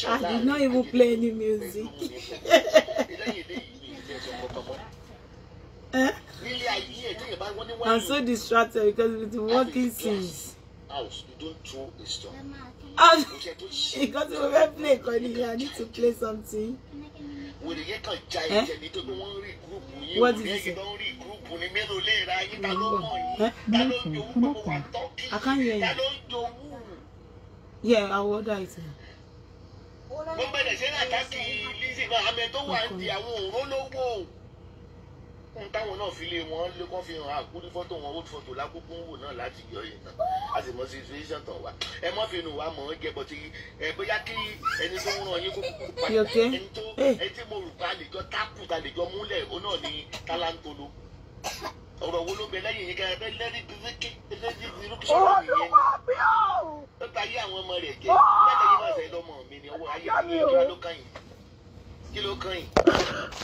I did not even play any music. I'm so distracted because we've been working since. House, you don't throw a stone. Because we will play, I need to play something. What did you say? I can't hear you. Yeah, I'll order it. Táwọn náà fi lé wọn lé kán fi hàn àkúrí fọ́tò wọn old photo lákòókò ń wò náà láti yọ yìí náà a sì mọ situation tán wá ẹ mọ́ fi nù wá mọ̀ ọ́ jẹ́ bọ́tí ẹ bóyá kí ẹni tó ń ràn yín kó kúkú padà ẹni tó ẹni tí mo rò pa lè jọ tákù ta lè jọ múlẹ̀ ó náà ní tálántolo ọ̀rọ̀ wo ló bẹ lẹ́yìn yín kẹ́kẹ́ lẹ́rìí bíríkì lẹ́rìí sọ̀rọ̀ nìyẹn ó ta yé àwọn ọmọ rẹ̀ jẹ́ lẹ́yìn náà sẹ́yìn lọ́mọ mi ni ọwọ́ ayé mi ìjọba ló kàn yín. Kí ló kàn yín?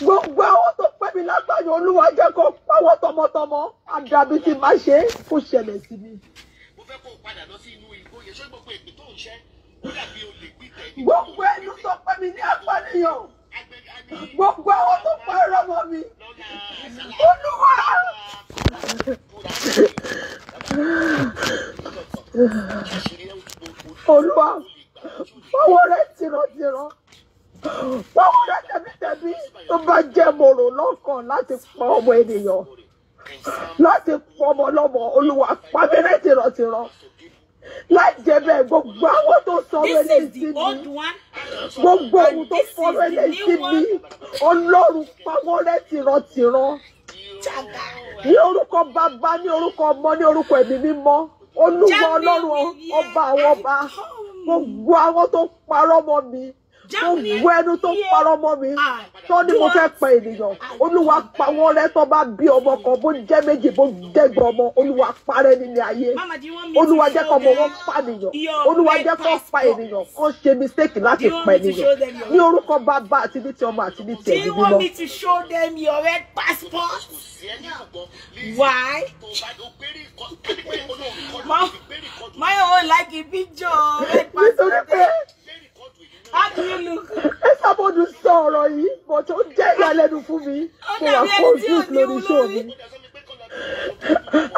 Gbogbo àwọn tó pẹ́ mi lágbàáyé Olúwa jẹ́ kó pawọ́ tọmọtọmọ àdàbí tí máa ṣe kó ṣẹlẹ̀ sí mi. Mo fẹ́ kó o padà lọ sí inú igbó yẹn ṣé gbogbo èpè tó ń ṣẹ́ ó dàbí olè gbígbẹ́ ní. Gbogbo ẹnu tó pẹ́ mi ní apànìyàn. Gbogbo àwọn tó pẹ́ rọmọ mi. Olúwa. Olúwa fọwọ́ rẹ̀ tìrọ̀tìrọ̀. Báwo rẹ̀ tẹ̀mítẹ̀mí tó bá jẹ́ mòrò lọ́kàn láti pa ọmọ ènìyàn láti pa ọmọ lọ́mọ Olúwa pa mí rẹ̀ tìrọ̀tìrọ̀ láì jẹ́ bẹ́ẹ̀ gbogbo àwọn tó sọ wẹ́lẹ̀ sí mi gbogbo ohun tó sọ wẹ́lẹ̀ sí mi Ọlọ́run pa wọ́n rẹ̀ tìrọ̀tìrọ̀ ní orúkọ Bàbá ní orúkọ Ọmọ ní orúkọ Ẹ̀mí Mímọ́ Olúwa Ọlọ́run ọba àwọn ọba gbogbo àwọn tó parọ́ mọ́ mi. Gbogbo ẹnu tó parọ́ mọ́ mi tó ní mo fẹ́ pa ènìyàn Olúwa pa wọ́n rẹ́ tó bá bí ọmọ kan bó jẹ́ méjì bó dẹ́gbọ̀n ọmọ Olúwa parẹ́ nínú ayé Olúwa jẹ́ kó ọmọ wọn pa ènìyàn Olúwa jẹ́ kó pa ènìyàn kó ṣe mistake láti pa ènìyàn ní orúkọ Bàbá àti ní ti Ọmọ àti ní ti Ẹ̀mí Mímọ́. Do you want me to show them your red passport? Why? My own like a picture red passport. How do you look? Ẹ sábọ̀dù sọ ọ̀rọ̀ yìí, bọ̀ tó jẹ́ ìyàlẹ́nu fún mi. Mo wà confused lórí show mi.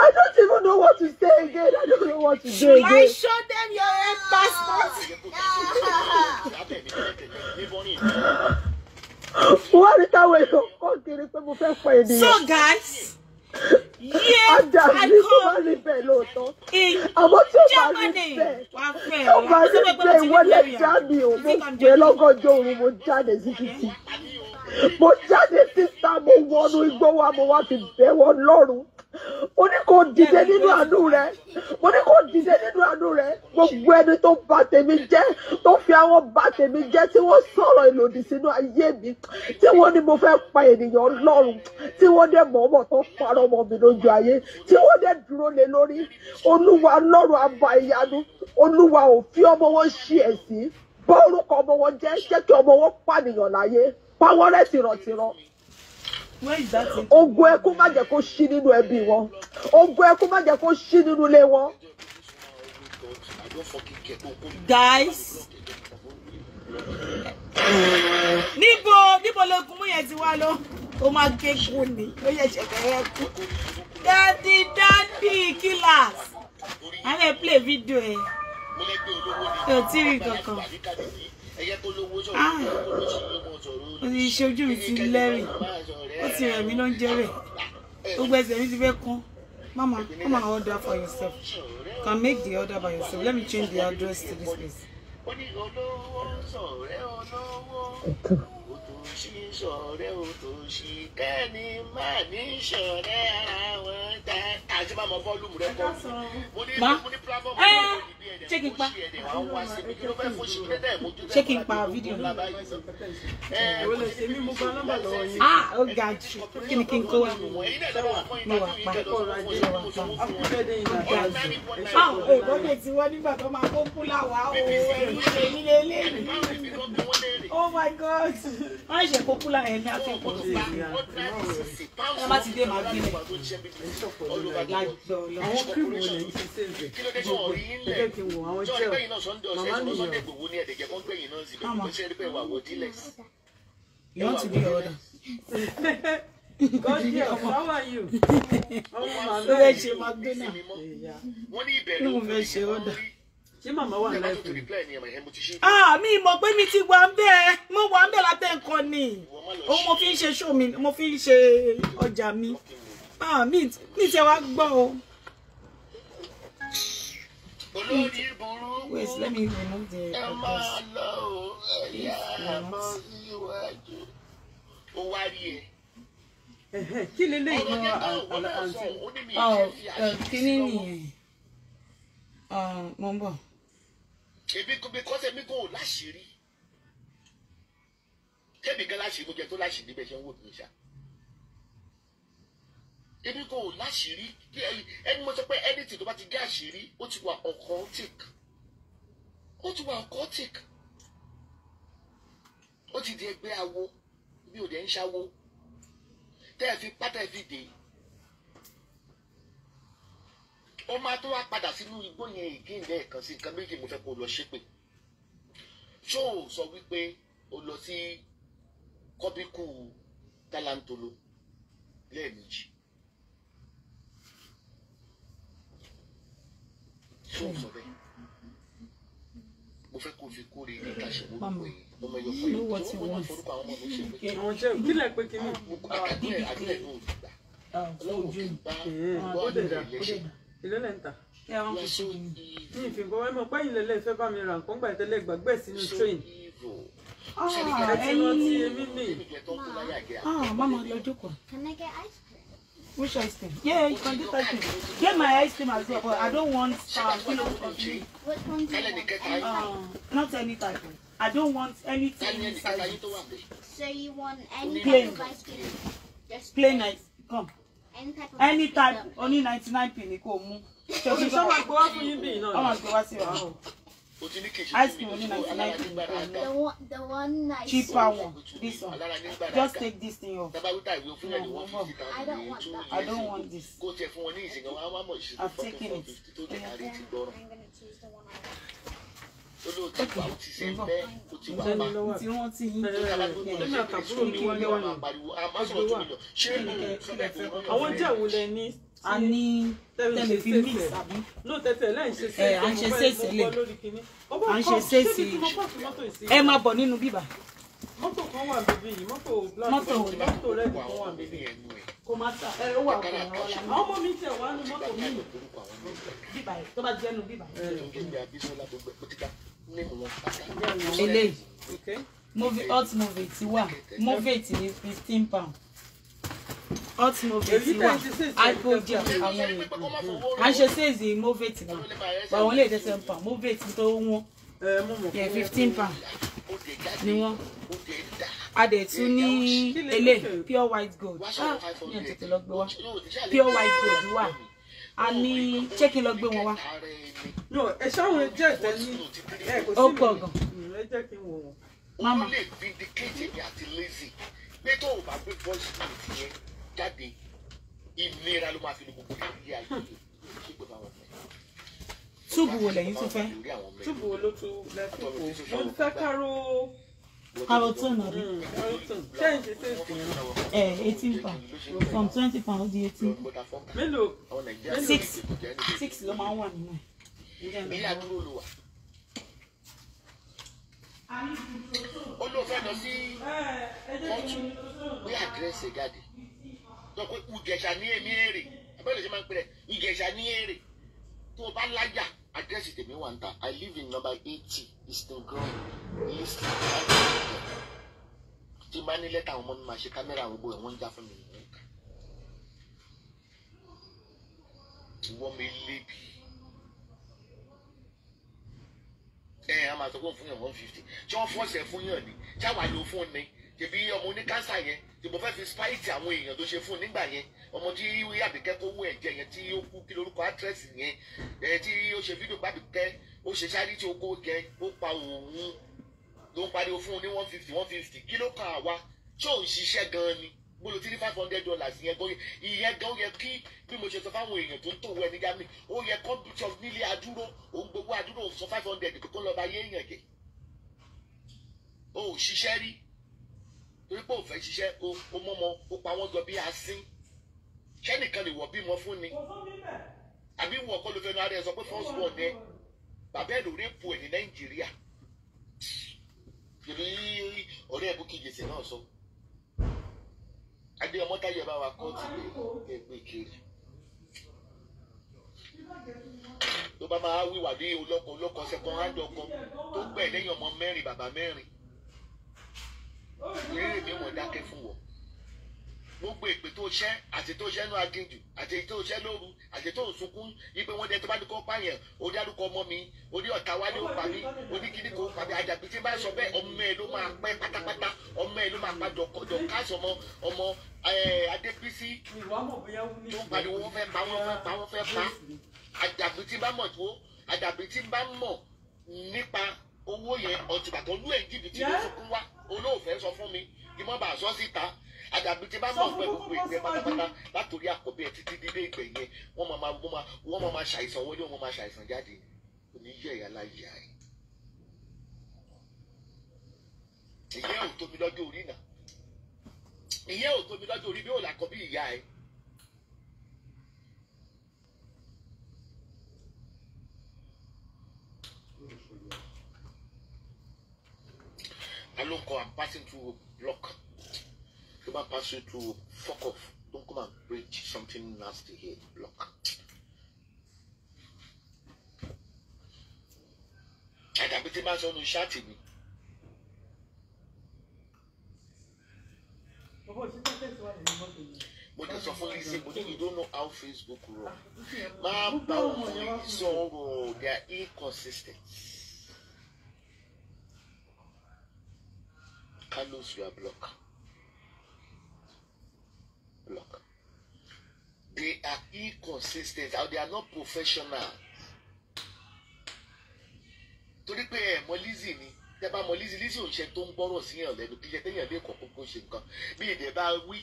I don't even know what to say again. I don't know what to do again. Should I show them your red passport? Wọ́n rí táwọn èèyàn kọ́ kiri pé mo fẹ́ pọ̀ ènìyàn. So guys, yeah, I come in Germany. Tó bá rí bẹ́ẹ̀ ìwọlé jáde o, mo pè lọ́gọ́jọ́ òru mo jáde sí títì. Mo jáde síta mo wọnú igbó wa mo wá fi bẹ̀ wọ́n lọ́rùn. Mo ní kó dìde nínú àánú rẹ̀. Mo ní kó dìde nínú àánú rẹ̀. Gbogbo ẹni tó bà tèmi jẹ́, tó fi àwọn bà tèmi jẹ́ tí wọ́n sọ̀rọ̀ ìlòdì sínú ayé mi. Tí wọ́n ní mo fẹ́ pa ènìyàn lọ́rùn. Tí wọ́n dẹ̀ mọ̀ọ́mọ̀ tó parọ́ mọ́ mi lójú ayé. Tí wọ́n dẹ̀ dúró lé lórí. Olúwa lọ́rùn àbá ìyanu. Olúwa ò fi ọmọ wọn ṣí ẹ̀sín. Bá orúkọ ọmọ wọn jẹ́ kí ọmọ wọn pànìyàn láyé. Pa wọ́n rẹ́ tìrọ̀tìrọ̀. Ogun ẹkún má jẹ́ kó ṣí nínú ẹbí wọn. Ogun ẹkún má jẹ́ kó ṣí nínú ilé wọn. Guys, níbo lókun mú yẹn ti wá lọ. Ó máa ké kú ni. Ó yẹ ṣẹ̀kẹ̀rẹ̀ kú. Daddy killers. A lè play video ẹ̀. Ẹ ò tí rí kankan. Ó ti ṣe ojú mi ti lẹ́rìn. Ó ti rẹ̀ mí ló ń jẹ́ rẹ̀. Gbogbo ẹsẹ̀ mi ti fẹ́ kán. Mama, come and order for yourself. You can make the order by yourself. Let me change the address to this place. Checking pa video. Ah, oh God. Kini kin ko wa. Mo wa pa. Ah, eh, bo de ti wọ́n nígbà tó máa popular wa o. Èmi lele. Oh my God. Wọ́n ṣe popular ẹ̀ ní àti popular. Ẹ má ti dé máa gbé mi. Àwọn cream wo lè ṣe save. Ẹ jẹ́ kí n wò àwọn gel. Màmá nìyẹn. Mo ṣe rí pé wà wọ dealers. You want to be your order? God dear, how are you? Ló fẹ́ ṣe McDonald. Wọ́n ní ìbẹ̀rù Ló fẹ́ ṣe order. Ṣé màmá wà láìpẹ́? Mi mọ̀ pé mi ti wà ń bẹ̀. Mo wà ń bẹ̀ látẹ̀ nǹkan ni. Òun mo fi ń ṣe show mi, mo fi ń ṣe ọjà mi. Mi ti wá gbọ́ o. Wait, let me remove the Kí lélẹ̀ ìlú àǹtí? Kíní nìyẹn. Mo ń bọ̀. Because èmi kò láṣìírí. Kébì gan láṣìírí mo jẹ tó láṣìírí níbẹ̀ ṣe ń wò mí ṣá. Èmi kò láṣìírí ẹni mo sọ pé anything tó bá ti jẹ́ àṣírí ó ti wà occultic. Ó ti wà occultic. Ó ti di ẹgbẹ́ awo bí òde ń ṣáwó. Tẹ́ ẹ fi pátá ẹ fi dè. Ó máa tó wá padà sínú igbó yẹn ìgé lẹ́ẹ̀kan sí nǹkan méjì mo fẹ́ kó lọ ṣépè. Ṣó o sọ wípé o lọ sí kọ́bíkù Tálàntolo lẹ́ẹ̀mejì? Ṣó o sọ bẹ́ẹ̀? Mo fẹ́ kó fi kórè ní ìtàṣẹ̀wó pé ọmọ ẹyọ fún ìlú tó wọ́n máa forúkọ àwọn ọmọ mi ṣe pé. Àwọn ṣe kílẹ̀ pé kíní. Àdúrà ló gbà. Ọlọ́run kì í bá Ó dẹ̀ dà, ẹlẹ́ṣẹ̀. Ilé lẹ́ ń tà. Yeah, Ní ìfìgbọ́ wẹ́mọ̀ pé ilé lẹ́ fẹ́ bá mi ra nǹkan gbà tẹ́lẹ̀ gbàgbé sínú train. ẹyin ní. Mama, lọ jókòó. Can I get ice cream? Which ice cream? Yeah, you can get ice cream. Get my ice cream as well, but I don't want Which one do you want? not any type. I don't want anything inside. So you want any Plain. type of ice cream? Just Plain ice. Come. any type of ice cream. Only 99 penny. Kò mú. Òṣìṣẹ́ máa gbọ́ wá fún yín bí náà. Ọmọ gbé wá sí wa. Ice cream only 99 penny. The one that Cheaper one. This one. Just take this thing off. I don't want that. I don't want this. I've taken it. I'm gonna choose the one I want. Tí wọ́n ti yín. Èmi àtàbúrò mi wọlé wá ní. Àwọn jẹ́ òun lẹ ní. A ní tẹ́lẹ̀ fi mix àbí. Ló tẹ́tẹ̀ lẹ́yìn ṣe sí. À ń ṣe séèsì lè. À ń ṣe séèsì. Ẹ máa bọ̀ nínú bíbà. Mọ́tò kan wà bíbí yìí, mọ́tò black. Mọ́tò red kan wà bíbí. Kò máa ta ẹ ó wà ọ̀gá ọ̀la. Àwọn ọmọ mi tẹ̀ wá ní mọ́tò mi. Bíbà yìí tó bá jẹ́ nu bíbà yìí. Eléyìí. Hot movie ti wà. Movie ti ní £15. Hot movie ti wà. Apple jẹ àwọn èèyàn. À ń ṣe séèzì movie ti náà. Báwọn lè jẹ́ £10. Movie ti tó wọ́n. Yeah, £15 ni wọ́n. A dẹ̀ tún ní eléyìí pure white gold. Ní ẹ̀ tètè lọ gbé wá. Pure white gold wà. A ní ṣé kí n lọ gbé wọn wá. No, ẹ ṣáwọn jẹ́ ìtẹ́ ní ẹ kò sí mi. Ó pọ̀ gan. Ẹ jẹ́ kí n wò wọ́n. Mama. Ó lè vindicate mi àti lazy. Pé tó o bá gbé voice note yẹn jáde, ìnira ló máa fi ní gbogbo ilé ayé yìí. Túbù wo lẹ́yìn tó fẹ́? Túbù wo ló tún lẹ́fún kó? Mo fẹ́ káró. Carlton àbí? Carlton. Ṣé ìṣe ṣe ìsìn? £18. From £20 ó di 18. Mélòó? 6 ló máa ń wà nínú ẹ̀. Ilé àdúró ló wà. Ó ló fẹ́ lọ sí kóòtù bí àdírẹ́sì jáde. Sọ pé Ìjẹ̀ṣà ní èmi èrè. Abẹ́rẹ́ ṣe máa ń pè rẹ̀ Ìjẹ̀ṣà ní èrè. Tó o bá láyà, àdírẹ́sì tèmi wà ń ta. I live in number 80 Eastern Grove. Tí máa ní lẹ́tà àwọn ọmọ mi máa ṣe kámẹ́rà gbogbo ẹ̀ wọ́n ń já fún mi. Wọ́n mi lébi. A máa sọ fún yàn 150. Tí wọ́n fọ́ọ̀sẹ̀ fún yàn ni, ṣáwa ló fún ni. Tẹ̀bí ọmọ oní kánsà yẹn, tí mo fẹ́ fi spáìtì àwọn èèyàn tó ṣe fún nígbà yẹn. Ọmọ tí Àbíkẹ́ kó wú ẹ̀jẹ̀ yẹn tí ó kú kí lórúkọ àdírẹ́sì yẹn. Tí ó ṣe fídíò Àbíkẹ́, ó ṣe sáré tí ó kó jẹ, ó pa òun. Ló ń pariwo fún un ní 150. Kí ló kàn wá? Ṣé òun ṣiṣẹ́ gan-an ni? Gbọ́dọ̀ tí ní $500 yẹn gan ìyẹn gan yẹ kí bí mo ṣe sọ fáwọn èèyàn tó ń tòwọ́ ẹni jáde ó yẹ kó bí sọ nílé adúró òun gbogbo adúró sọ $500 kókó lọ́ba yé èèyàn jẹ. o ò ṣiṣẹ́ rí torí pé ò fẹ́ ṣiṣẹ́ o mọ́mọ́ o pa wọ́n jọ bí asín ṣẹ́nìkan lè wọ̀ bímọ fún ni àbí wọ̀ kọ́ ló fẹ́ nu ara ẹ̀ sọ pé first born ẹ bàbá ẹ̀ ló rẹ́pù ẹ̀ ní Nàìjíríà ìrírí ọ̀rẹ́ ẹ̀bùkì jèsè náà sọ adé ọmọ táyé bá wa kọ́ ti gbé kiri tó bá máa wíwà ní olóko sẹ́kọ̀ọ́ ájọkọ tó gbẹ̀ lẹ́yìn ọmọ mẹ́rin bàbá mẹ́rin ìrírí mi wọ́n dákẹ́ fún wọ gbogbo èpè tó ṣẹ́ àti tó ṣẹ́ nú aginjù àti tó ṣẹ́ lóru àti tó sunkún ipe wọn dẹ tó bá ní kó pààyàn ó dárúkọ ọmọ mi ó ní ọ̀tá wálé ó pa mí ó ní kíní kó pa mí àjàgbé tí bá sọ bẹ́ẹ̀ ọmọ ẹ̀ ló máa pẹ́ pátápátá ọmọ ẹ̀ ló máa pa dọ̀kásì ọmọ Adébísí tó pariwo wọ́n fẹ́ pa wọ́n fẹ́ pa àjàgbé tí bá mọ̀ tó àjàgbé tí bá mọ̀ nípa owó yẹn ọ̀tìgbàtọ̀ lú ẹ̀ jìbìtì ló sunkún wá olóòfẹ́ sọ fún mi kí mọ́ bá sọ síta àdàbí tí bá mọ̀ pé gbogbo ìgbẹ́ pátápátá látòrí àkọ́bí ẹ̀ títí dídé ìgbẹ́ yẹn wọ́n máa ṣàìsàn wọlé wọ́n máa ṣàìsàn jáde oníyẹ̀ ẹ̀yà láyé ẹ̀. ìyẹn ò tóbi lọ́jọ́ orí náà ìyẹn ò tóbi lọ́jọ́ orí bí ò làkọ́ bí ìyá ẹ̀. Alonko, I'm passing through a block. If I pass you through, fuck off. Don't come and breach something nasty here. Block. And I'm pretty much on the shouting me. But there's a funny thing, but you don't know how Facebook works. So they are inconsistent. Carlos, you are blocked. Block. They are inconsistent. They are not professional. Torí pé mọ Lizzy ni tẹ́ bá mọ Lizzy ò ń ṣe tó ń gbọ́rọ̀ sí yàn lẹ́nu kí ṣe téèyàn lè kọ̀ọ̀kan kó ṣe nǹkan bí èdè bá wí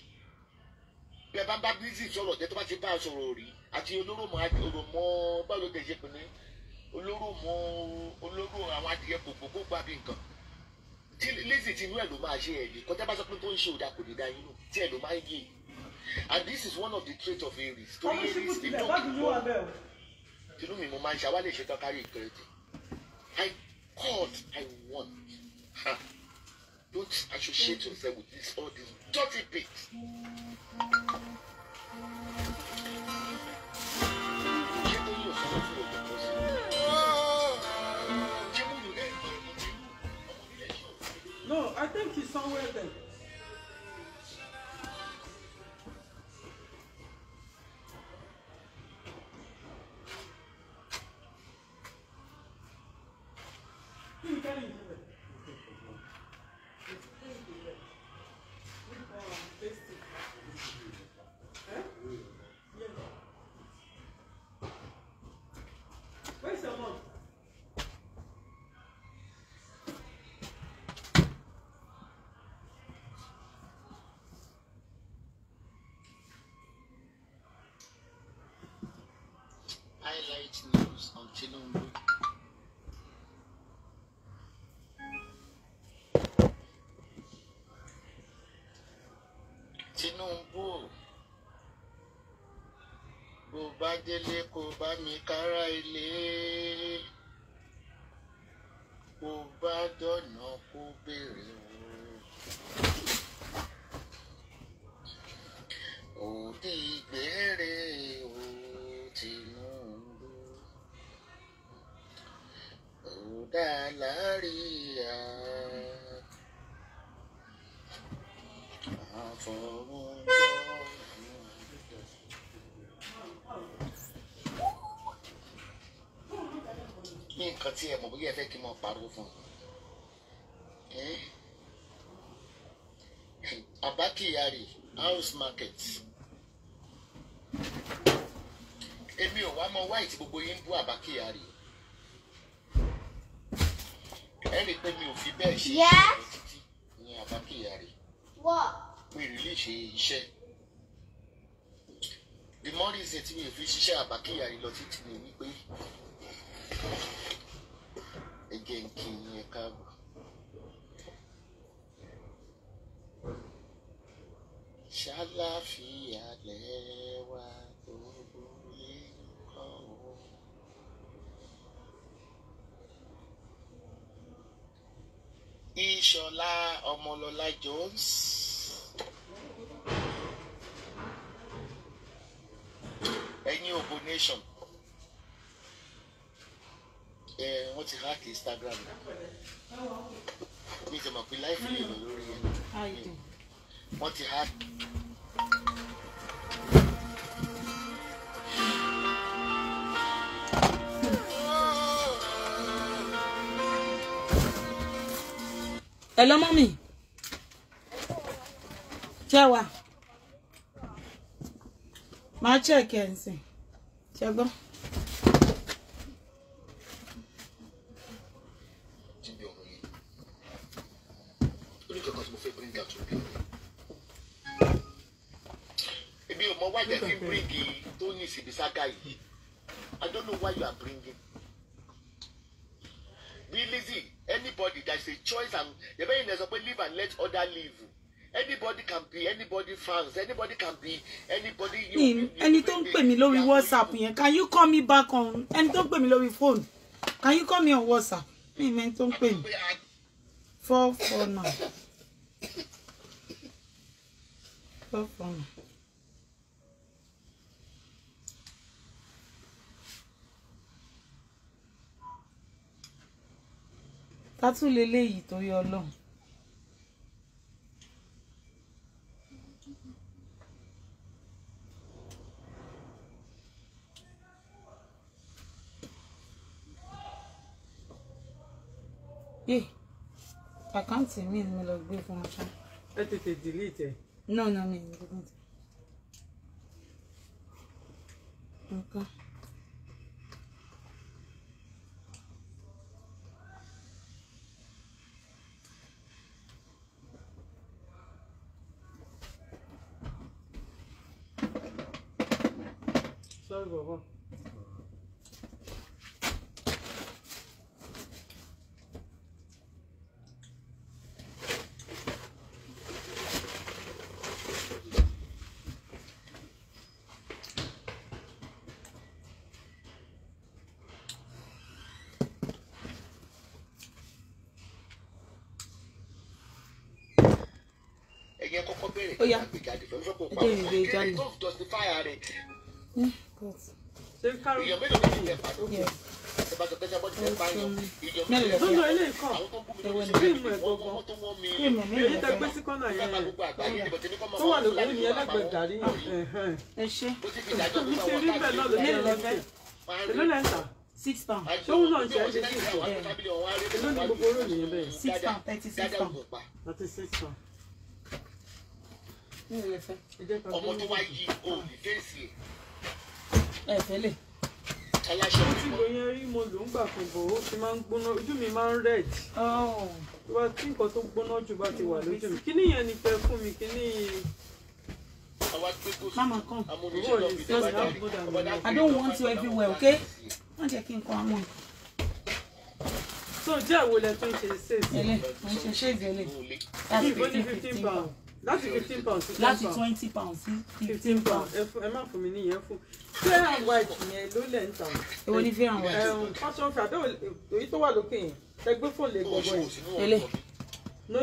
bí ẹ bá Lizzy sọ̀rọ̀ tẹ́ tó bá ti bá a sọ̀rọ̀ rí àti olóró báwo ló dé ṣe pè ní olóró àwọn adìyẹ gbogbo gbà bí nǹkan tí Lizzy tinú ẹ̀ ló máa ṣe ẹ̀yìn kọjá bá sọ pé tó ń ṣe òdà kò ní dá yín nù tí ẹ̀ ló máa ń yé and this is one of the traits of Aries torí Aries ní tó kí wọ́n tinú mi mo máa ń ṣàwálẹ̀ ṣe tán kárí ìkẹrẹtì I want don't associate yourself with all these dirty pigs. No, I think he's somewhere there. Where's your mom? Highlight news on Tinubu. Tinubu, bó bá délé kó bá mi kára ilé, bó bá dọ̀nà kó béèrè o. Òdì ìgbérè o Tinubu, òdà láríyá. Ní nǹkan tí ẹ mọ̀ bóyá ẹ fẹ́ kí n máa pariwo fún un. Abba Kyari house market. Èmi ò wá mọ wáì tí gbogbo yín bú Abba Kyari. Ẹ rí i pé mi ò fi bẹ́ẹ̀ ṣe iṣẹ́ títí ní Abba Kyari. Mi ò rí ṣe iṣẹ́. The more reason tí mi ò fi ṣiṣẹ́ Abba Kyari lọ títí ni wípé ẹgẹ́ ń kí yín ẹ káàbọ̀. ṣàlàfíà lẹ́wà gbogbo nǹkan o. Ìṣọ̀lá Ọmọlọ́lá Jones. Ẹ̀yin Ògo Nation. Wọ́n ti hack Instagram náà. Mi ti mọ̀ pé láìpẹ́ lè lọ lórí ẹ̀. Wọ́n ti hack. Hello, mommy. Chewa. Ma check ẹ̀ nsìn. Chego. Why they keep bringing Tony Sibisaga? I don't know why you are bringing. Be lazy. Anybody, there's a choice, and the very next live and let other live. Anybody can be anybody fans. Anybody can be anybody. Any don't pay me lórí WhatsApp yẹn. Can you call me back on? Any don't pay me lórí phone. Can you call me on WhatsApp? Me man don't pay me. 449. 449. Tatu leléyìí torí Ọlọ́run. Àkáǹtì mi ni mo lọ gbé fún ọṣà. Ẹ tètè delete ẹ. No, mi ni delete. Okay. Sorry, Baba. Oh yeah. Ọmọ tó wá yí o ní fèsì ẹ fẹ́lẹ̀ aláṣẹ tí mo yẹn rí mo lò ń gbà fún bò ó ti máa ń gbóná ojú mi máa ń red wá tí nǹkan tó gbóná jù bá ti wà lójú mi kíní yẹn ni fẹ́ fún mi kíní. Mama come. I don't want you everywhere, okay? Má jẹ́ kí n kọ àwọn. So jẹ́ ìwo lẹ tó ń ṣe ṣe sí. Ẹlẹ́ mo ń ṣe ṣe ìdẹ́lẹ̀. Láti 15 pounds. Láti 15 pounds sí 10 pounds. Láti 20 pounds sí 15 pounds. Ẹ má fún mi níyẹn fún. Fair and white yẹn ló lẹ̀ ń tà. Èwo ni fair and white? Fashion fair èyí tó wà lókè yẹn. Ẹgbẹ́ fún lè gbọ́gbọ́ yẹn. Ẹlẹ́. No.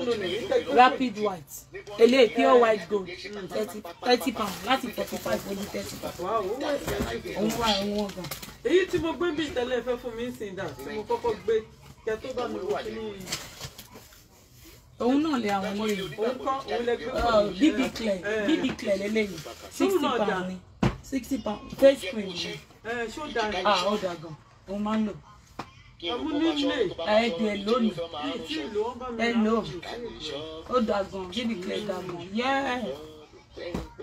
Rapid white. Ẹlẹ́ pure white gold. 30 pounds. Láti 45 ó ní 30 pounds. Wow, ó wà sí òun wà òun ọ̀gàn. Èyí tí mo gbé bí ìtẹ́lẹ̀ fẹ́ fún mi ń sìn dà tí mo kọ́kọ́ gbé kẹ tó bá mi wò kí ní. Òun náà lè àwọn ọmọ yìí. Òun kọ́ òun lè gbé fún mi. BB Clear lélẹ́yìn 60 pounds ni 60 pounds face cream ni. Ṣó dáa ni. Ó dáa gan. Òun máa ń lò. Ọmú nílé. Ẹ̀ẹ́dì ẹ̀ lónìí. Tí ìlú wọn bá mi Ẹ rà. lò. Ó dáa gan. BB Clear dáa gan. Yẹ́ẹ̀.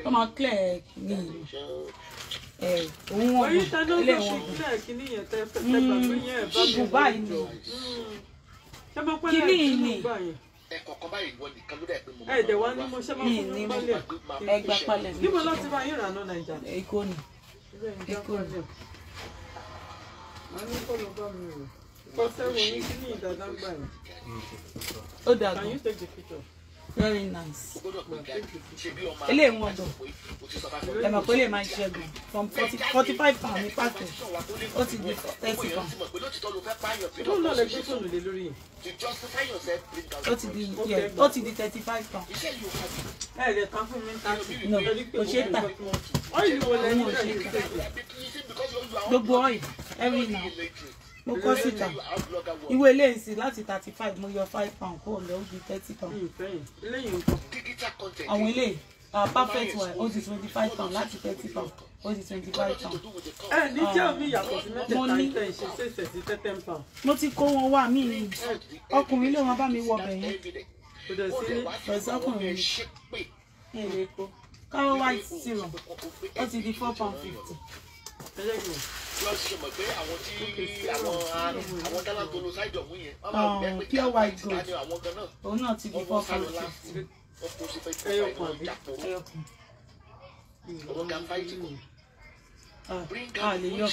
Ó máa clear ní ìlú. Òun wọ̀n Oyin tẹ́lẹ̀ ó ilé lọ sí wọn. ìpínlẹ̀ kìíní yẹn tẹ́ gbàgbé yẹn ẹ̀ bá mi Ṣùgbọ́n báyìí ni. Ṣé mo pẹ́ Kìíní lẹ́yìn ni. tí mo gbà yẹn? ẹ̀kọ̀ọ̀kan báyìí wọ́n nìkan ló dẹ̀ pé mo Ẹ̀ẹ́dẹ̀ wá ní mo ṣe máa fún ní mi mo pálẹ̀. ẹgbà palẹ̀ mi. Níbo ló ti bá yín rà náà Nàìjà? Èkó ni. Èkó ni. Màá ní kó lọ bá mi rò. Kọ́ sẹ́wọ̀n ní kí ní ìdàdá gbà yẹn. Ó dáa Can gan. you take the picture? Very nice. Ele wọ́n do. Ẹ mọ̀ pé lè máa ṣe gan from 45 pounds ní pàtó. Ó ti di 30 pounds. Tó ń lọ lè gbé fóònù lé lórí yẹn. Ó ti di 35 pounds. Ẹ lè tán fún mi ní 30. No, kò ṣe é tà. Ọ́ìlì wo lẹ́yìn Òun ò ṣe é tà. ìṣèjì? Gbogbo oil every now. Mo kọ́ síta. Ìwé ilé ìsìn láti 35 mo yọ 5 pounds kó lọ ó di 30 pounds. Eléyìí nǹkan. Àwọn ilé perfect one ó di 25 pounds láti 30 pounds ó di 25 pounds. Ẹ ní jẹ́ omi ìyàtọ̀ sí mẹ́tẹ̀ẹ̀ta ìtẹ̀ ìṣe ṣèṣẹ̀ sí 10 pounds. Mo ti kó wọn wá mí ọkùnrin ló máa bá mi wọ ọbẹ̀ yẹn. Kò dẹ̀ sí ní. Pẹ̀sẹ̀ ọkùnrin ní ilé epo. Káwọ́ white syrup ó ti di 4 pounds 50. Ẹ jẹ́ kí n. Pure white gold òun náà ti di 4 pounds 50. Ẹyọkùn àbí? Ẹyọkùn. A lè yọ.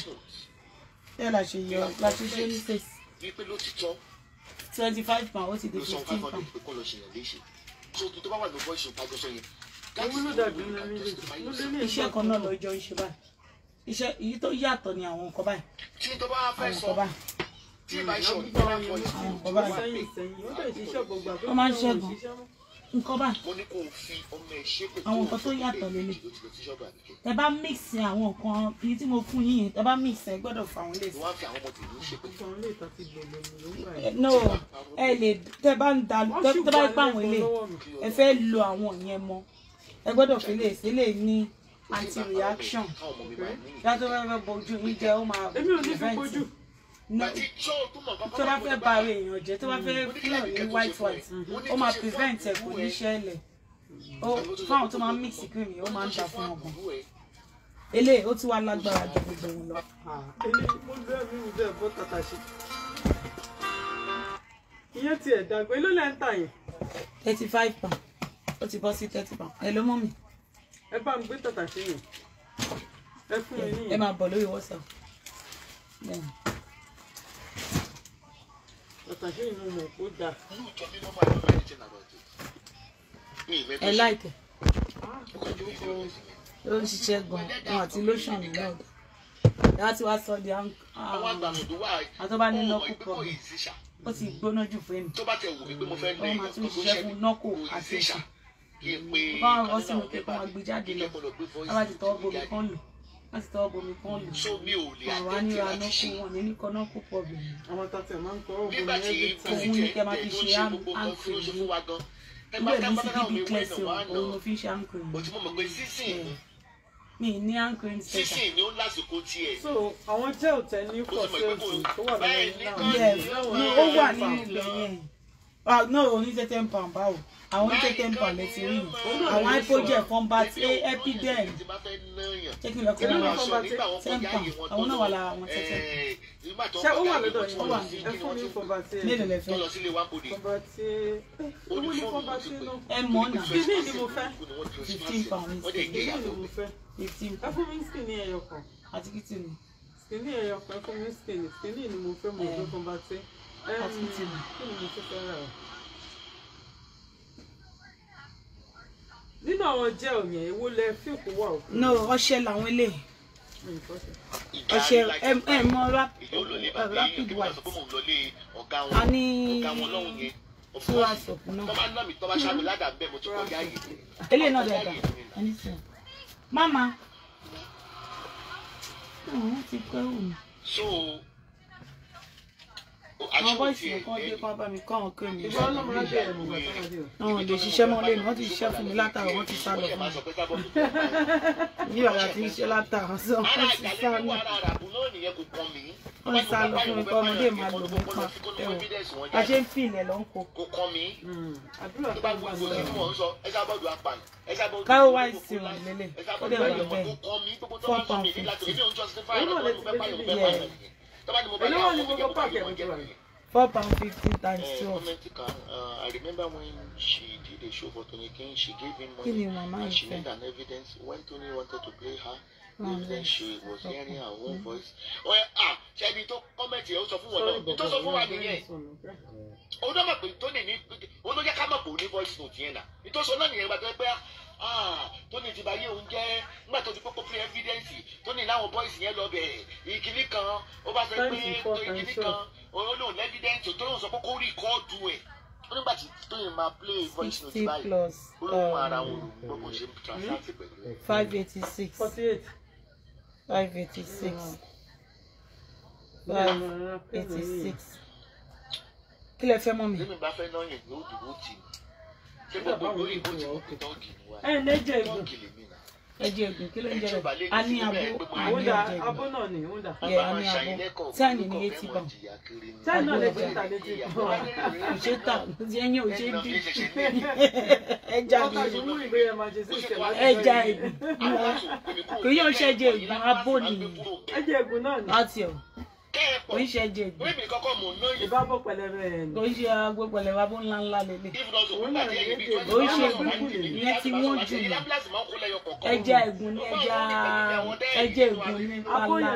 Bẹ́ẹ̀ la ṣe yọ la ṣe ṣe ní 25 pounds ó ti di 15 pounds. Owó ló dàbí ní méjèèjì. Iṣẹ́ kan náà lọ́jọ́ ń ṣe báyìí. Iṣẹ́ èyí tó yàtọ̀ ni àwọn nǹkan báyìí. Àwọn nǹkan báyìí. Àwọn nǹkan báyìí. Wọ́n máa ń ṣẹ́gun. Nǹkan báyìí. Àwọn nǹkan tó yàtọ̀ lélẹ̀. Tẹ bá mix àwọn nǹkan èyí tí mo fún yín yẹn, tẹ bá mix ẹ gbọ́dọ̀ fà wọ́n lè sí. No, ẹ lè tẹ bá ń da tẹ bá gbà wọ́n lè ẹ fẹ́ lo àwọn yẹn mọ́. Ẹ gbọ́dọ̀ fi lè sí lè ní anti-reaction. Yàtọ̀ bá fẹ́ bojú yín jẹ́ ó máa prevent. Tó bá fẹ́ ba ara èèyàn jẹ́, tó bá fẹ́ fúnyàn ní white ó máa prevent ẹ̀ kò ní ṣẹlẹ̀. Fáwọn tó máa ń mix cream yìí ó máa ń dà fún ọgbọ̀n. Eléyìí ó ti wá lágbára ju gbogbo wọn lọ. Mo bẹ́ẹ̀ mi ò bẹ́ẹ̀ bọ́ tàtà ṣe. Ìyẹn ti ẹ̀ dàgbé ló lẹ́ ń tà yẹn. 35 pounds. Ó ti bọ́ sí 30 pounds. Ẹ ló mọ́ mi. Ẹ bá mi gbé tàtà ṣe yẹn. Ẹ fún mi níyẹn. Ẹ máa bọ̀ lórí WhatsApp. Tàtà ṣe yẹn mo mọ̀ kó dáa. Ẹ láìkẹ̀. Ó ń ṣiṣẹ́ gan-an àti lotion náà. Láti wá sọ di àtọ́bá ní nọ́kù problem. Ó ti gbóná jù fún èmi. Ó máa tún ṣiṣẹ́ fún nọ́kù àti ìṣàn. Bá wọn rọ sínú pé kó wọn gbé jáde lọ. Wọ́n bá ti tọwọ́ bomi kan lò. Wọ́n ti tọwọ́ bomi kan lò. Àwọn aníra nọ́kù wọn ní nìkan nọ́kù problem. Àwọn tàtà máa ń kọ́ ọ̀gbọ̀n ní ẹgbẹ́ tí. Òun ni kẹ́ máa fi ṣe àǹkùrì yìí. Ilé mi sì bíbí cleanse òun ló fi ṣe àǹkùrì yìí. Mi ní àǹkùrì station. So àwọn jẹ́ òtẹ́ ní for sale tó wà lọ́wọ́ yín náà. Yes, ó wà nínú ibẹ̀ yẹn. No, only 10 pounds báwo. Àwọn oníṣẹ́ 10 pounds lè ti rí mi. Àwọn hypogel combat epidem. Ṣé kí n lọ kọ́ wọn? 10 pounds. Àwọn náà wà lára àwọn 10 pounds. Ṣé ó wà lọ́dọ̀ yín? Ó wà. Ẹ fún mi fọ̀bàtì. Mélòó lẹ fẹ́? Fọ̀bàtì. Owó ní fọ̀bàtì náà. Ẹ mọ̀ náà. Skinny ni mo fẹ́. 15 pounds. Skinny ni mo fẹ́. 15 Ẹ pounds. fún mi skinny ẹyọ kan. Àti kí tì mí? Skinny ẹyọ kan. Ẹ fún mi skinny. Skinny ni mo fẹ́ mo fẹ́ fọ̀bàtì. Àti kí tì mí? Kí ni mo fẹ́ rà o? Nínú àwọn jẹ́ òyìn èwo lẹ fi òkú wà òkú. No, ọṣẹ làwọn eléyìí. Ọṣẹ ẹ mọ rapid white. A ní fúra sọ̀pù náà. Eléyìí náà dẹ̀ dà. Ẹni sọ. Mama. Wọ́n ti pẹ́ wù mí. Àwọn bọ́ìsì nǹkan dé kán bá mi kọ́ àwọn kéèmì. Ìgbà ọlọ́mọ láti ẹ̀rọ ìgbà tó wà dé o. Àwọn lè ṣiṣẹ́ mọ́ lẹ́nu, wọ́n ti ṣiṣẹ́ fún mi látàrọ̀, wọ́n ti sá lọ fún mi. Bí bàbá ti ń ṣe látàrọ̀ sọ, wọ́n ti sá lọ. Wọ́n sá lọ fún mi kọ́ ọmọdé máa lò mí pa ẹ̀wọ̀n. A ṣe ń fi ilẹ̀ lọ ń kó. Àdúrà tó gbà lọ. Káwọ́ wá ìsìn òun lélẹ̀, ó dẹ̀ wà bẹ́ẹ̀. 4 pounds 50. Èló wà ní gbogbo páàkì ẹ̀mí tó wà ní? 4 pounds 50 times 12. I remember when she did a show for Tony King, she gave him Kí ni money màmá and she ìfẹ́? made an evidence when Tony wanted to play her. Then she was hearing her own voice. Ṣé ibi tó kọ́mẹ̀tì ẹ̀ ó sọ fún wọn náà? Tó sọ fún wa nìyẹn. ó náà mọ̀ pé Tony ní ó ló yẹ ká mọ̀ pé ó ní voice note yẹn náà ìtọ́sọ náà nìyẹn gbàgbé pé Tony ti báyé òun jẹ́ nígbà tó ti kókó free evidence Tony láwọn boys yẹn lọ bẹ̀ ìkíní kan ó bá sọ pé ìkíní kan ó lóun evidence tó lóun sọ pé kó rìkọ́ọ̀dù ẹ̀ ó nígbà tí Tony máa play voice note báyìí ó lóun ara wọn gbogbo ṣe translate pẹ̀lú 586 48 586 586 kí lẹ fẹ́ mọ́ mi. lẹ́mi bá fẹ́ náà yẹn yóò dìbò tì mí ṣé gbogbo lórí ìbò tí mo fi tọ́ọ̀kì ni wá lẹ́jẹ̀ ìgbò ẹ̀jẹ̀ ègùn kí ló ń jẹ rẹ̀ a ní abo abo náà ni ó ń dà yẹ a ní abo tí a ní ní 80 pound tí a náà lè jẹ́ ta létí òṣè tà ẹyin òṣè bí ẹja ẹja ègùn kò yóò ṣe ẹjẹ ègùn abo ni ẹ̀jẹ̀ ìgbò náà ni láti ọ kò ń ṣe ẹjẹ ègùn ìbábọ̀ pẹ̀lẹ́bẹ̀ ẹ̀ kò ń ṣe agbo pẹ̀lẹ́ abo ńlá ńlá lélẹ̀ òun náà ni kò ń ṣe ègùn ìyẹn tí wọ́n jù lọ ẹja ègùn ní ẹja ègùn ní pálá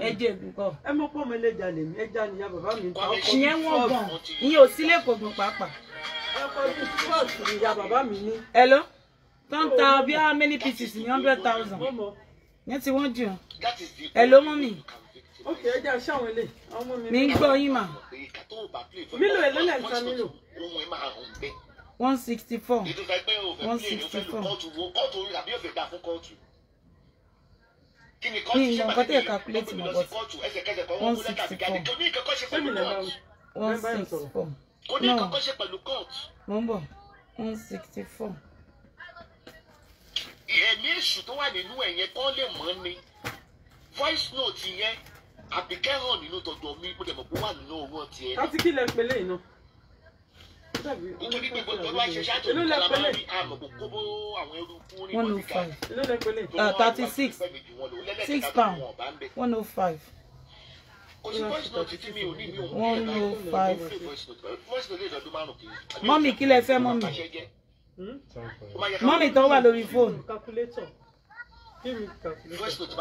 ẹja ègùn kọ. ẹ mọ̀ pọ́ mi lẹ́jà lèmi ẹja nìyá bàbá mi ta ọkọ̀ ìyẹn wọ́n gan ìyẹn ò sílé kò gùn pàápàá. ọkọ̀ bí spọ́ọ̀tì ìyá bàbá mi ní. hello tó ń ta bí how many pieces ní 100,000 yẹn tí wọ́n jù hello mọ́mì. ok ẹja ṣáwọn ilé àwọn ọmọ mi. mi ń gbọ́ yín mà. mílò èlò lẹ́ ń ta mílò. 164 164. ní ìmọ̀ nǹkan tẹ̀ calculate mọ̀ bọ́t 164 164 no mo ń bọ̀ 164. ẹ̀mí èṣù tó wà nínú ẹ̀yẹn kọ́ lè mọ́ ni voice note yẹn àbíkẹ́ hàn nínú tọ̀dọ̀ mi mo dẹ̀ mọ̀ pé wà nínú owó tiẹ̀. káti kí lẹ pẹ̀lẹ́ iná. nítorí pé gbogbo wa ṣe ṣáàtò ní kalamari rí àmọ̀ kó bó àwọn ẹrú fún ní mọ́tíkà. 36 6 pound 105. kò sí voice note tí mi ò ní mi ò mú 105. voice note lè dọ̀dún márùn-ún kì í. mọ́mì kí lẹ fẹ́ mọ́mì. mọ́mì tó wà lórí fóònù.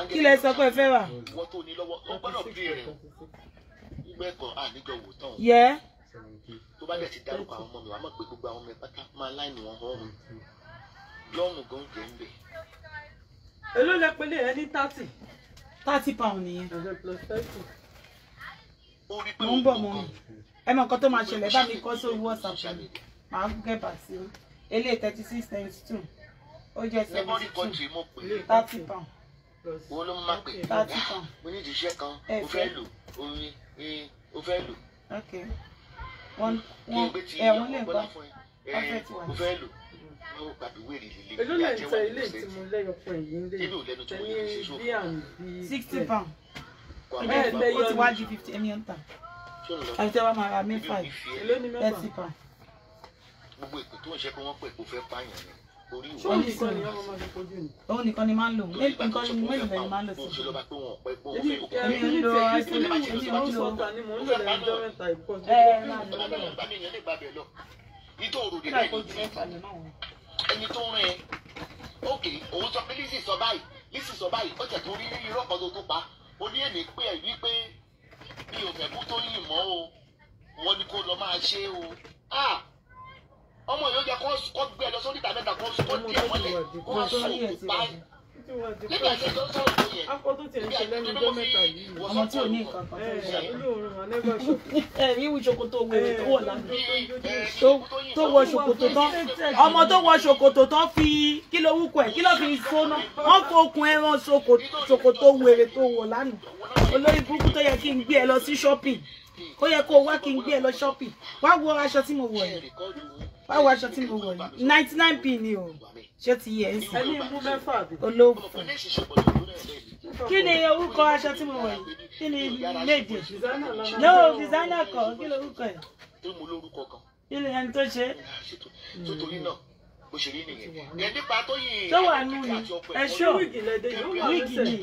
kí lẹ sọ pé ẹ fẹ́ wà. ìwọ tó ní lọ́wọ́ ó gbọ́dọ̀ bí rẹ̀ ìgbẹ́ kan àníjọ wò tán. yẹ. tó bá dẹ̀ ti dárúkọ àwọn ọmọ mi wàá mọ̀ pé gbogbo àwọn ọmọ ẹ pátá máa láìní wọn hàn wọn yọ̀ọ̀nù gan jẹ́ ń bẹ̀. èló lẹ pẹ̀lẹ́ ẹ ní 30 pound nìyẹn. mo ń bọ̀ mọ́ mi ẹ mọ̀ nǹkan tó máa ṣẹlẹ̀ bá mi kọ́ sórí WhatsApp mi màá gẹ́ bà sí i eléyìí 36 times 2 ó jẹ́ 72 30 pound. wọ́n ló máa pè 30 pound. mo ní ìdíṣẹ́ kan ó fẹ́ lò orin ó fẹ́ lò. ok wọ́n lè gbọ́ ọ̀fẹ́ tí wà ní. ó fẹ́ lò ó gbàgbé wèrè líle. èló lẹ ń tẹ ilé tí mo lẹ́yọ̀ fún ẹ̀yìn lé tẹ̀lé bí àmì 60 pound. ó ti wá di 50 ẹ̀mí ń tà. àti tẹ́wọ́ máa ra mẹ́fà èló ní mẹ́fà. 30 pound. gbogbo èpè tó ń ṣe pé wọ́n pè kó fẹ́ pààyàn ni orí ìwọ. ṣé nìkan ni ọmọ máa fi kojú ni. òun nìkan ni máa ń lò nǹkan ni mélòó lẹ́yìn máa ń lò sí. èmi ń lo iPhone èmi ò ń sọ̀tà ni mò ń lò lẹ́yìn ọjọ́ mẹ́ta ìpọ̀ sí. ẹni tó ń rìn ókè òun sọ pé Lizzy sọ báyìí ó tẹ̀ tó rí irọ́ kan tó pa ó ní èmi pé ẹ̀ wípé mi ò fẹ́ kú tó yìn mọ́ o wọ́n ní kó lọ máa ṣe o ọmọ yóò jẹ kó gbé ẹ lọ sórí ìta mẹ́ta kó díẹ̀ mọ́lẹ̀ kó sọ òkú pa nígbà tí ó sọ̀rọ̀ tó yẹ. akọ tó ti ń ṣe lẹ́nu ọjọ́ mẹ́ta yìí. ọmọ tí ò ní nǹkan kan tó ń ṣe. olóòórùn wa never shop. ìwú ṣòkòtò wèrè tó wọ̀ lánàá tó wọ ṣòkòtò tán ọmọ tó wọ ṣòkòtò tán fi kí ló wúkọ ẹ kí ló fi sóná wọn kó okùn ẹran ṣòkòtò wèrè tó wọ̀ lánàá olórí burúkú tó yẹ kí n gbé ẹ lọ sí shopping ó yẹ kó wá kí n gbé ẹ lọ shopping wá wo aṣọ tí mo wọ̀ yìí wá wo aṣọ tí mo wọ̀ yìí 99p ni o ṣé ti yẹ ẹ sí olóòfò kí ni orúkọ aṣọ tí mo wọ̀ yìí kí ni léde no designer kọ́ kí ni orúkọ ẹ kí ni ẹni tó ṣe. bó ṣe rí nìyẹn ẹ nípa tó yìn tó wà nù ní ẹ ṣó wíìgì ni.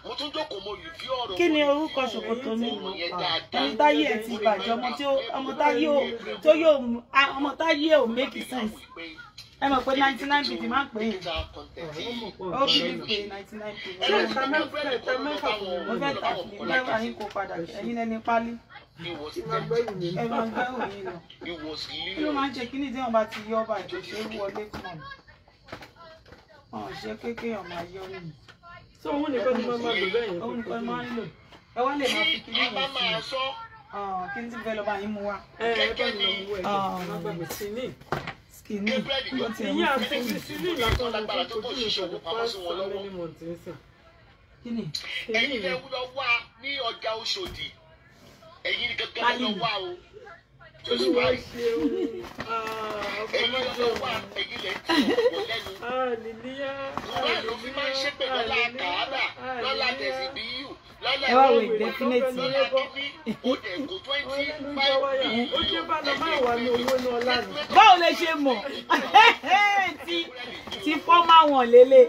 mo tún jókòó mo yìí fi ọ̀rọ̀. kí ni orúkọ ṣòkòtò mi ẹni táyé ẹ ti bàjẹ́ ọmọ táyé ò make sense ẹ mọ̀ pé 99p máa ń pè é ó bí mi pé 99p mo fẹ́ tà ní mẹ́wàá yín kó padà ẹ̀yin lẹ́ni pálí He was Tí máa gbẹ́rù mi. Ẹ máa gbẹ́rù yín lọ. He was Kí ló máa ń ṣe kíní tí wọ́n bá ti yọ́ báyìí kò ṣe é wọlé mọ́? Ọ̀n ṣe kékeré máa yọ nìyí. So òun nìkan ni máa máa lò bẹ́ẹ̀ yẹn. Òun nìkan máa ń lò. Ẹ wá lè máa fi kíní a bá yẹn sí máa i. sọ. Kí n ti fẹ́ lọ bá yín mú wá. Ẹ bá mi lọ mú ẹ̀jẹ̀. Má gbàgbé sí ní. Skinny. Ó ti Ìyá ẹ̀wọ̀n àti fún sí ní ìlàkọ̀ lágbára tó tó ṣiṣẹ́ òun pamọ́ sí wọn lọ́wọ́. kíni. Ẹ̀yin lẹ lọ wá ní ọjà Oṣòdì. Ẹ̀yin gẹ́gẹ́ lọ wá o. Olúwa ṣe o. Ẹ̀yin lọ wá ẹ̀yin lẹ tí kò lẹ́nu. Hallelujah. Báwo ló fi máa ń ṣépè lọ́la Kàábà, lọ́la Tẹ̀síbíyù, lọ́la Ẹ wá wo indefinite. lọ́la kíní, ó dẹ̀ kó 25. Ó ṣe bá lọ máa wà ní owó náà lánàá. Báwo lè ṣe mọ̀? Ti fọ́ máa wọ̀n lélẹ̀.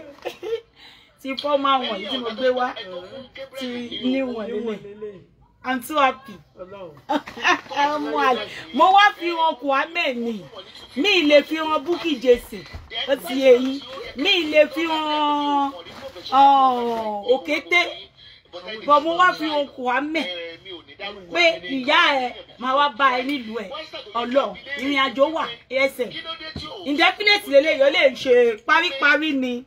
Ti fọ́ máa wọ̀n yìí tí mo gbé wá. Ti ní wọ̀n lélẹ̀. I'm so happy. Mo wá fi wọn kù amẹ́ ni. Mi lè fi wọn Bukky Jesse. Ó ti yé yín. Mi lè fi wọn Òkété. Bọ̀ mo wá fi wọn kù amẹ́. Pé ìyá ẹ máa wá bá ẹ nílùú ẹ. Ọlọ́run ìrìn àjò wà ẹsẹ̀. Indefinite lélẹ̀ yóò lè ṣe paríparí ni.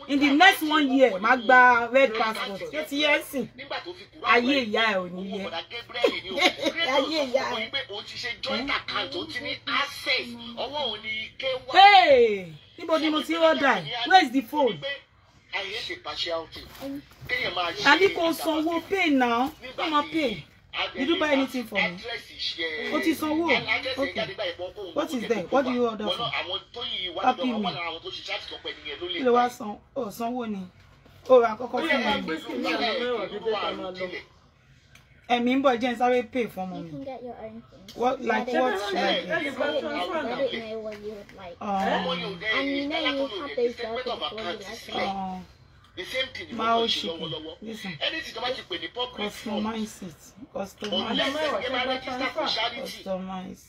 In the next 1 year, máa gba red passport. Ṣé ti yẹ sìn? Ayé ìyá ẹ̀ ò ní yẹ. Ayé ìyá ẹ̀. Hey! Níbo ni mo ti order ẹ̀? Where is the phone? Àbí kò sanwó pay now? Kò máa pay. Did you buy anything for me? O ti sanwó. Okay. What is there? What do you order for? Happy me. Kí ló wá san? O sanwó ni. O ra kọ́kọ́ fún mi. Ẹ̀mí ń bọ̀ jẹ́ n sáré pay fún ọmọ You mi. can get your own things. What like what should I get? I didn't know what you would like. And you know you have those circles before you like it. The same thing you Mao want to shipping. lọ́wọ́lọ́wọ́. Listen. Anything tó bá ti pè ní public front. Customize it. Customize. Unless ẹ máa register for charity. Customize.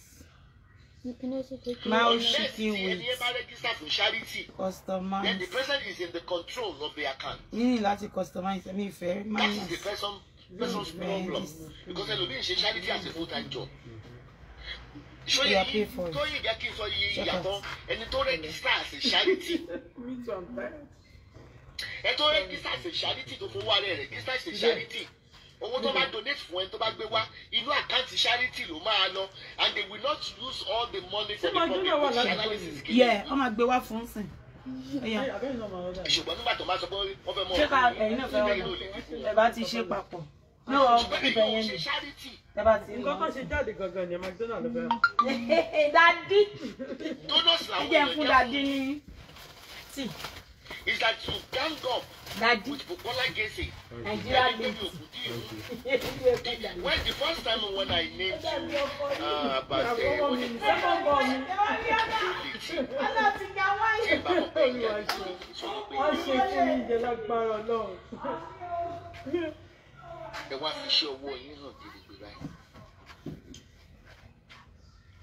You can also take Mao your Unless shipping ẹni with. máa register for charity. Then the Customize. person is in the control of the account. You need láti customize. I mean, fair That is the minus. person's problem. Because ẹlòmíì ṣe charity as a full-time job. Ṣó You are yẹ paid for it. tó yìí jẹ́ kí n sọ iye Check ìyàtọ̀ ẹni tó register as a charity. Me too, I'm tired. Ẹ tó register as a charity tó fowó ara ẹ̀ register as a charity. Owó tó bá donate fún ẹ tó bá gbé wá inú àkáǹtì charity ló máa lọ and they will not use all the money for the public analysis. Yeah, wọ́n máa gbé wá fún sìn. Hey, I don't know my order. Ṣùgbọ́n nígbà tó máa sọ pé wọ́n fẹ́ mọ Ṣé ká ẹ̀yin náà fẹ́ wọ́n? Ẹ bá ti ṣe papọ̀. Náà ibẹ̀ yẹn ni. Ẹ bá ti Nǹkan kan ṣe jáde gangan ni McDonald ló fẹ́. Dadi. Donuts Ẹ làwọn jẹ́ èèyàn fún jẹ́ dadi ní tí. It's like to gang up Dadi. with Bukola Jesse. Nigeria Ẹni late. tó When the first time when I named you about Àbọ̀wọ́ mi ni second born mi. Wọ́n ṣe kí ni ìjẹ lágbára Ọlọ́run. ẹ wá fi iṣẹ́ ọwọ́ yín hàn gedegbe báyìí.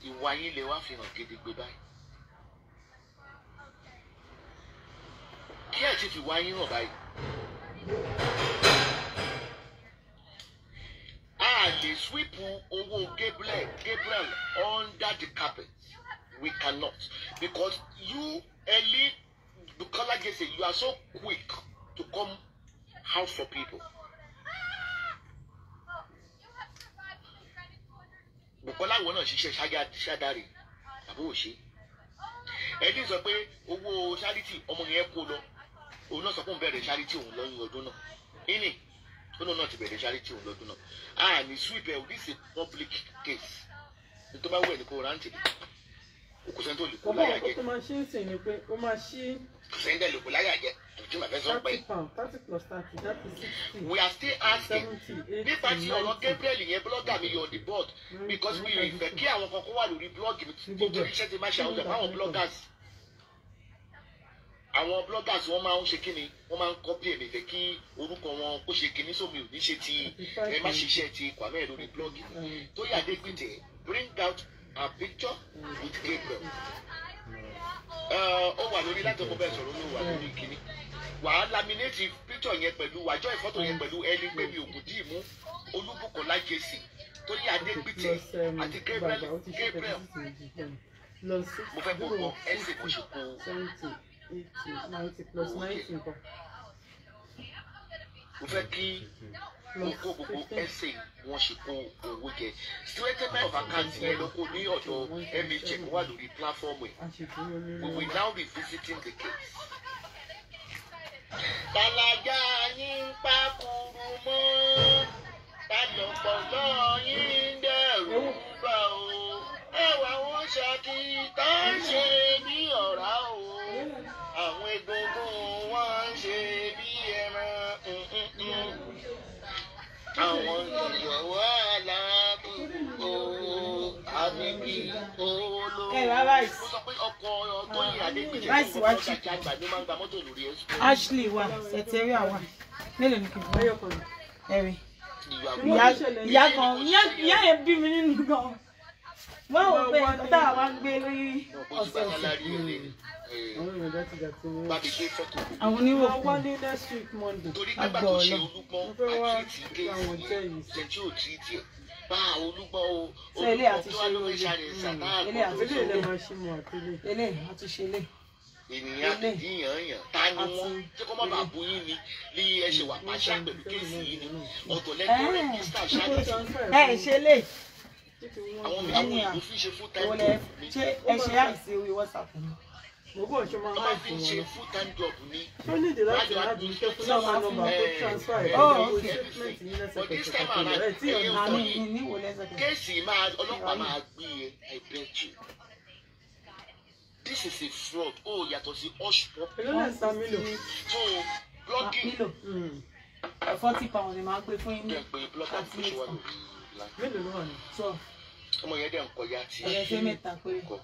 Ìwà yín lè wá fi hàn gedegbe báyìí. Kí ẹ̀ ti fi wá yín hàn báyìí. A lè sweep owó Gabriel under the carpet. We cannot. Because you, Eli, Bukola Jesse, you are so quick to come out for people. Bukola wo náà ṣiṣẹ́ ṣádáre àbí òṣè. Ẹni sọ pé owó charity ọmọ yẹn kó lọ. Òun náà sọ pé òun bẹ̀rẹ̀ charity òun lọ́yìn ọdún náà. Ìní òun náà ti bẹ̀rẹ̀ charity òun lọ́dún náà. A ní sweep ẹ̀ this is a public case. Nítorí bá wẹ̀ ní kò rántí. Kò sẹ́ni tó lè kó láyà jẹ. Ó máa ṣí ń sìn ni pé ó máa ṣí Kò sẹ́ni tó lè kó láyà jẹ. Àbújú màá fẹ́ sọ pé. £30, 30 plus 30, that is 60. We are still asking. 70, 80, Nípa tí ọ̀rọ̀ 90. Gabriel yẹn blogger mi yọ on the board because mi ò fẹ́ kí àwọn kankan wà lórí blog mi nítorí iṣẹ́ ti máa ṣe àwọn àwọn bloggers. Àwọn bloggers wọ́n máa ń ṣe kíni wọ́n máa ń copy èmi fẹ́ kí orúkọ wọn kó ṣe kíní sómi ò ní ṣe ti ẹ má ṣiṣẹ́ ti Kwame lórí blog mi. Tóyè Adégbìtẹ̀ bring out a picture with Gabriel. Ó wà lórí láti ọkọ̀ bẹ́ẹ̀ sọ̀rọ̀ ló wà lórí kíní. Wàá laminate picture yẹn pẹ̀lú wàjọ́ ìfọ́tò yẹn pẹ̀lú ẹni pé mi ò kò dì í mú Olúbùkọ́lá Jesse torí Adégbìtì àti Gabriel mo fẹ́ kó kọ ẹsẹ̀ kó ṣe kó 70, 80, 90 plus 90 nǹkan. mo fẹ́ kí wọ́n kó gbogbo ẹsẹ̀ wọ́n ṣe kó owó jẹ statement of account yẹn ló kó ní ọ̀dọ̀ MHA kó wà lórí platform ẹ̀ we will now be visiting the case. Tàlàjà yín pàkúrú mọ́ tàlọ́pọ̀lọ́ yín dẹ̀rù bá o ẹwà wọn ṣàkìtà ṣe bí ọ̀rá o àwọn egungun wọn ṣe bí ẹran àwọn ìyọ̀wọ́ aláàbò àbíbí olówó. Mo sọ pé ọkọ̀ ọgbọ́n yìí Adégbìtì ọkọ̀ ṣàkíyà àgbàdo máa ń gba mọ́tò lórí ẹ̀sùn. Ashley wà sẹtẹríà wà mélòó ni kì í bá ẹrí ìyá kan ìyá yẹn bí mi nínú gan wọn ò pé ọtá wa ń gbé lórí ọ̀sẹ̀ àwọn oníròkù àgbọ̀ ọ̀lọ́ ilé àti ṣe ilé àti ṣe ilé ènìyàn yíyan yàn ta ni wọn tí kò má bàa bu yín ni ní ẹsẹ wà pàṣẹ pẹ̀lú kéèsì yìí ni ọ̀tọ̀ lẹ́gbẹ̀ẹ́ rẹ́gísítà ṣáàtì. ṣe lè àwọn ìlú fi ṣe full time job ni. ṣe ẹ ṣe àìsí orí WhatsApp ni. mo bọ̀ ṣe máa ń bá fi ṣe full time job ni. ṣó ní ìdí láti add iṣẹ́ fún nọ́mbà nọ́mbà tó transfer ẹ̀ statement ní lẹ́sẹ̀kẹsẹ̀ kàkiri ẹ̀ tí ọ̀nà kéèsì máa ọlọ́pàá máa gbé ẹ I bet you. This is a fraud. Oh, yàtọ̀ sí hush pop. So blogging. £40 ni màá gbé fún yín. mélòó ló wà ní. ọmọ yẹn dẹ̀ ń kọ ya tí. ẹ̀rẹ̀ mẹ́ta pé. kò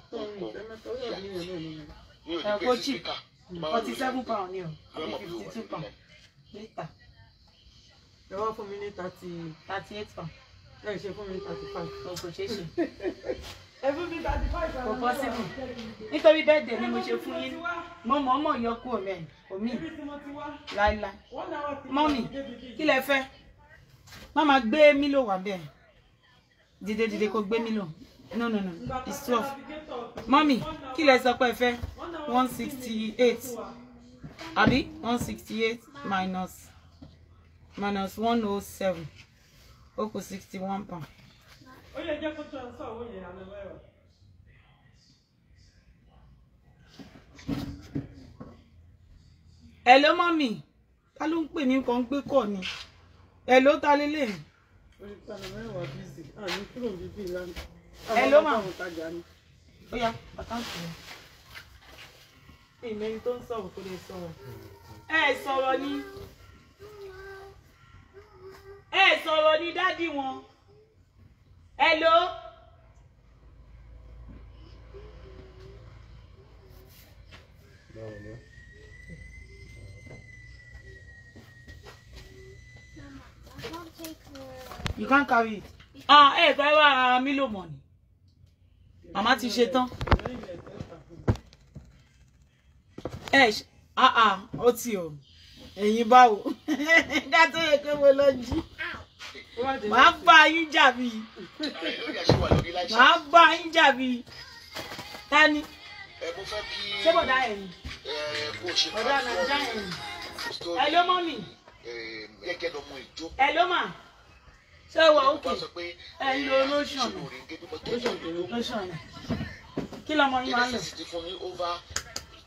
cheap. £47 ni o. £52 lítà. ẹ wá fún mi ní 38 ẹ ṣe fún mi ní 35. kò ṣeé ṣe. Kò possible. Nítorí birthday ni mo ṣe fún yín. Mo mọ̀ yọ kú omi láíláí. Mọ́mì, kí lẹ fẹ́? Má máa gbé Milo wá bẹ́ẹ̀. Dìde kó gbé Milo. No, it's 12. Mọ́mì, kí lẹ sọ pé ẹ fẹ́? 168. Àbí 168 minus 107. Ó kù £61. Ó yẹ jẹ́ kó transfer owó yẹn àná mẹ́wàá. Hello mọ́mì, ta ló ń pè mí kan gbé kọ̀ ni? Hello ta lélẹ̀? Orí àná mẹ́wàá busy. Àní kúrò bíbí ìlànà. Hello ma. Ó yá, àkáǹtì rẹ̀. Ìmẹ́ni tó ń sọ̀rọ̀ kó lè sọ̀rọ̀. Ẹ sọ̀rọ̀ ni dádì wọn. Hello. You can't carry it. Fẹ́ wá Milo money. Màmá ti ṣe tán. Ó ti o. Ẹ̀yin báwo? Dá tó yẹ pé mo lọ jí. Màá bá yín jà bí. Màá bá yín jà bí. Tani? Ṣé bọ̀dá ẹ̀yìn? Bọ̀dá Nàìjíríà ẹ̀yìn. Hello mọ́mì. Hello ma. Ṣé wà ókè? Ẹ lo lotion. Lotion. Kí lọmọ yín máa ń lò?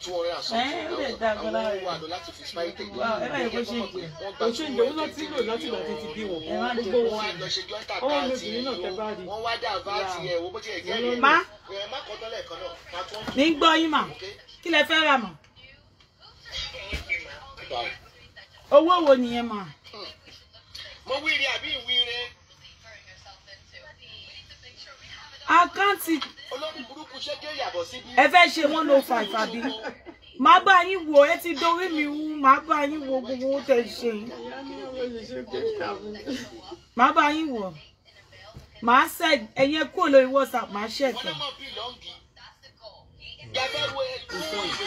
200 ó lè dá agbára rẹ̀. wà lọ láti fi spy tẹ̀ Ẹ bá yẹ kó ṣe ìjẹ. Oṣù ìjẹ wọn láti lò láti ìgbà tó ti bí wọn. Gbogbo wọn lọ ṣe jọ́ńtà ọwọ́ mi obìnrin náà tẹ bá rí. wọ́n wá dá àbáàtì ẹ̀ wo bó ti ẹ̀ jẹ́ ẹ̀ Má má kọ́ tọ́lẹ̀ kan náà má tún. ní gbọ́ yín mà. Kí lẹ fẹ́ rà mà? Owó wo nìyẹn mà? mo wíire àbí ìwíire. Àkáǹtì olórí burúkú ṣé gé yàbọ̀ síbí. ẹ fẹ́ ṣe 105 àbí? Màá bá yín wò ẹ ti dorí mi wú, màá bá yín wo gbogbo owó tẹ̀ ṣe. Màá bá yín wò. Màá ṣẹ̀ ẹ̀yẹn kúrò lórí WhatsApp, màá ṣẹ̀kẹ̀.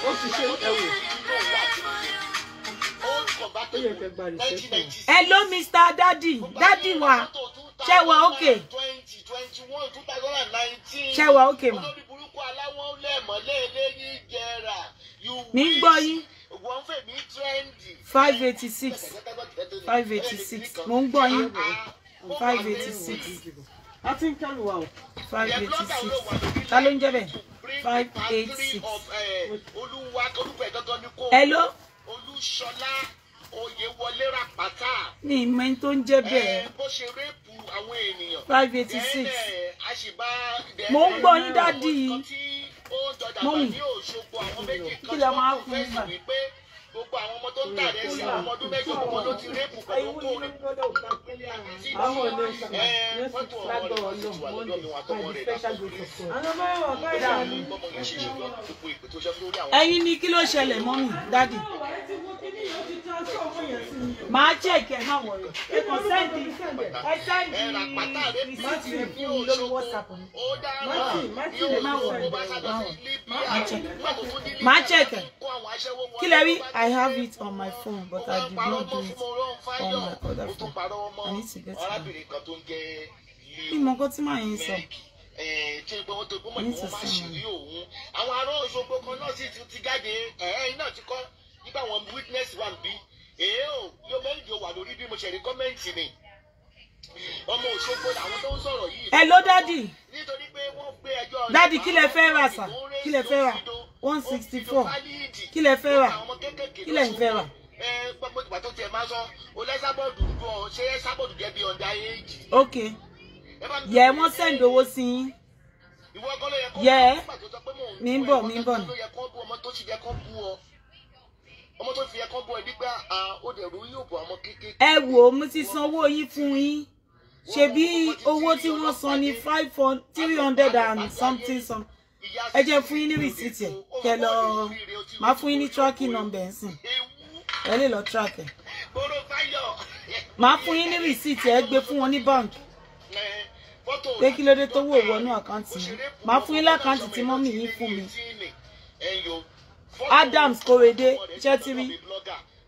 Ó ti ṣe ẹwò. Hello Mr. Daddy, Daddy wa. Ṣé wà okay? 2021, 2019. Ṣé wà okay ma? Olórí burúkú aláwọ̀ lẹ́mọ̀lẹ́ eléyìí jẹrà. Mi gbọ́ yín. Wọ́n fẹ́ mi trendy. 586. 586. Mo ń gbọ́ yín. 586. A ti ń kẹ́lu wa o. 586. Ta ló ń jẹ́ bẹ́ẹ̀? 586. Olúwa orúkọ ẹ̀ gangan ni kò. Hello? Olúṣọlá Oyèwọlé Ràpátá. Ní ìmọ̀ tó ń jẹ́ bẹ́ẹ̀. Bó ṣe rẹ́pù àwọn ènìyàn. 586. Àṣìbá. Mo ń gbọ́ yín dádì. Mọ́mì. Kí lẹ máa fún mi gbà? Gbogbo àwọn ọmọ tó ń tà rẹ̀ sí àwọn ọmọ ọdún mẹ́jọ gbogbo ló ti rẹ́pù pẹ̀lú kó rí. Àwọn ọ̀dọ́ ìṣàkóso. Fọ́tò ọmọ rẹ̀ wà lọ́dọ̀ mi wà tọmọ rẹ̀ ẹ̀yin ni kí ló ṣẹlẹ̀ mọ́mì dádì? Màá check ẹ̀ má wọ̀rọ̀. Ẹ kàn sẹ́ndì rìsíìtì rẹ̀ fún mi lórí WhatsApp mi. Màá check ẹ̀. Kí lẹ rí? I have it on my phone, but I did not do it on my other phone. I need to get it. Ìmọ̀ nǹkan tí màá yín sọ. I need to see my. Àwọn ará Òṣogbo kan náà sì ti jáde ẹ̀ẹ́n náà ti kọ́ nípa àwọn witness wà bí yóò mẹ́rin yóò wà lórí bí mo ṣe rí kọ́mẹ́ǹtì ni ọmọ Òṣogbo làwọn tó ń sọ̀rọ̀ yìí. Hello daddy. Nítorí pé wọ́n gbé ẹjọ́ daddy kí lẹ fẹ́ rà sà? Kí lẹ fẹ́ rà? 164. Kí lẹ fẹ́ rà? Kí lẹ ń fẹ́ rà? Gbogbo ìgbà tó tiẹ̀ máa sọ olẹ́sàbọ̀dù dùn ṣé ẹ́sàbọ̀dù jẹ́ bí ọ̀dà éèjì. Okay. Yẹ wọ́n send owó sí yín. Yẹ mi ń bọ̀ ni. Ẹ wò mo ti san owó yín fún yín. Ṣebí owó tí wọ́n san ní 300 and something. Ẹ jẹ́ fún yín ní receipt ẹ̀ kẹ́ lọ máa fún yín ní tracking number ńsìn. Ẹ lè lọ track ẹ̀. Máa fún yín ní receipt ẹ̀ gbé fún wọn ní bank. Pé kí ló dé tó wò wọnú àkáǹtì yín. Máa fún yín lákáǹtì tí mọ́mì yín fún mi. Adams Korede Chetiri.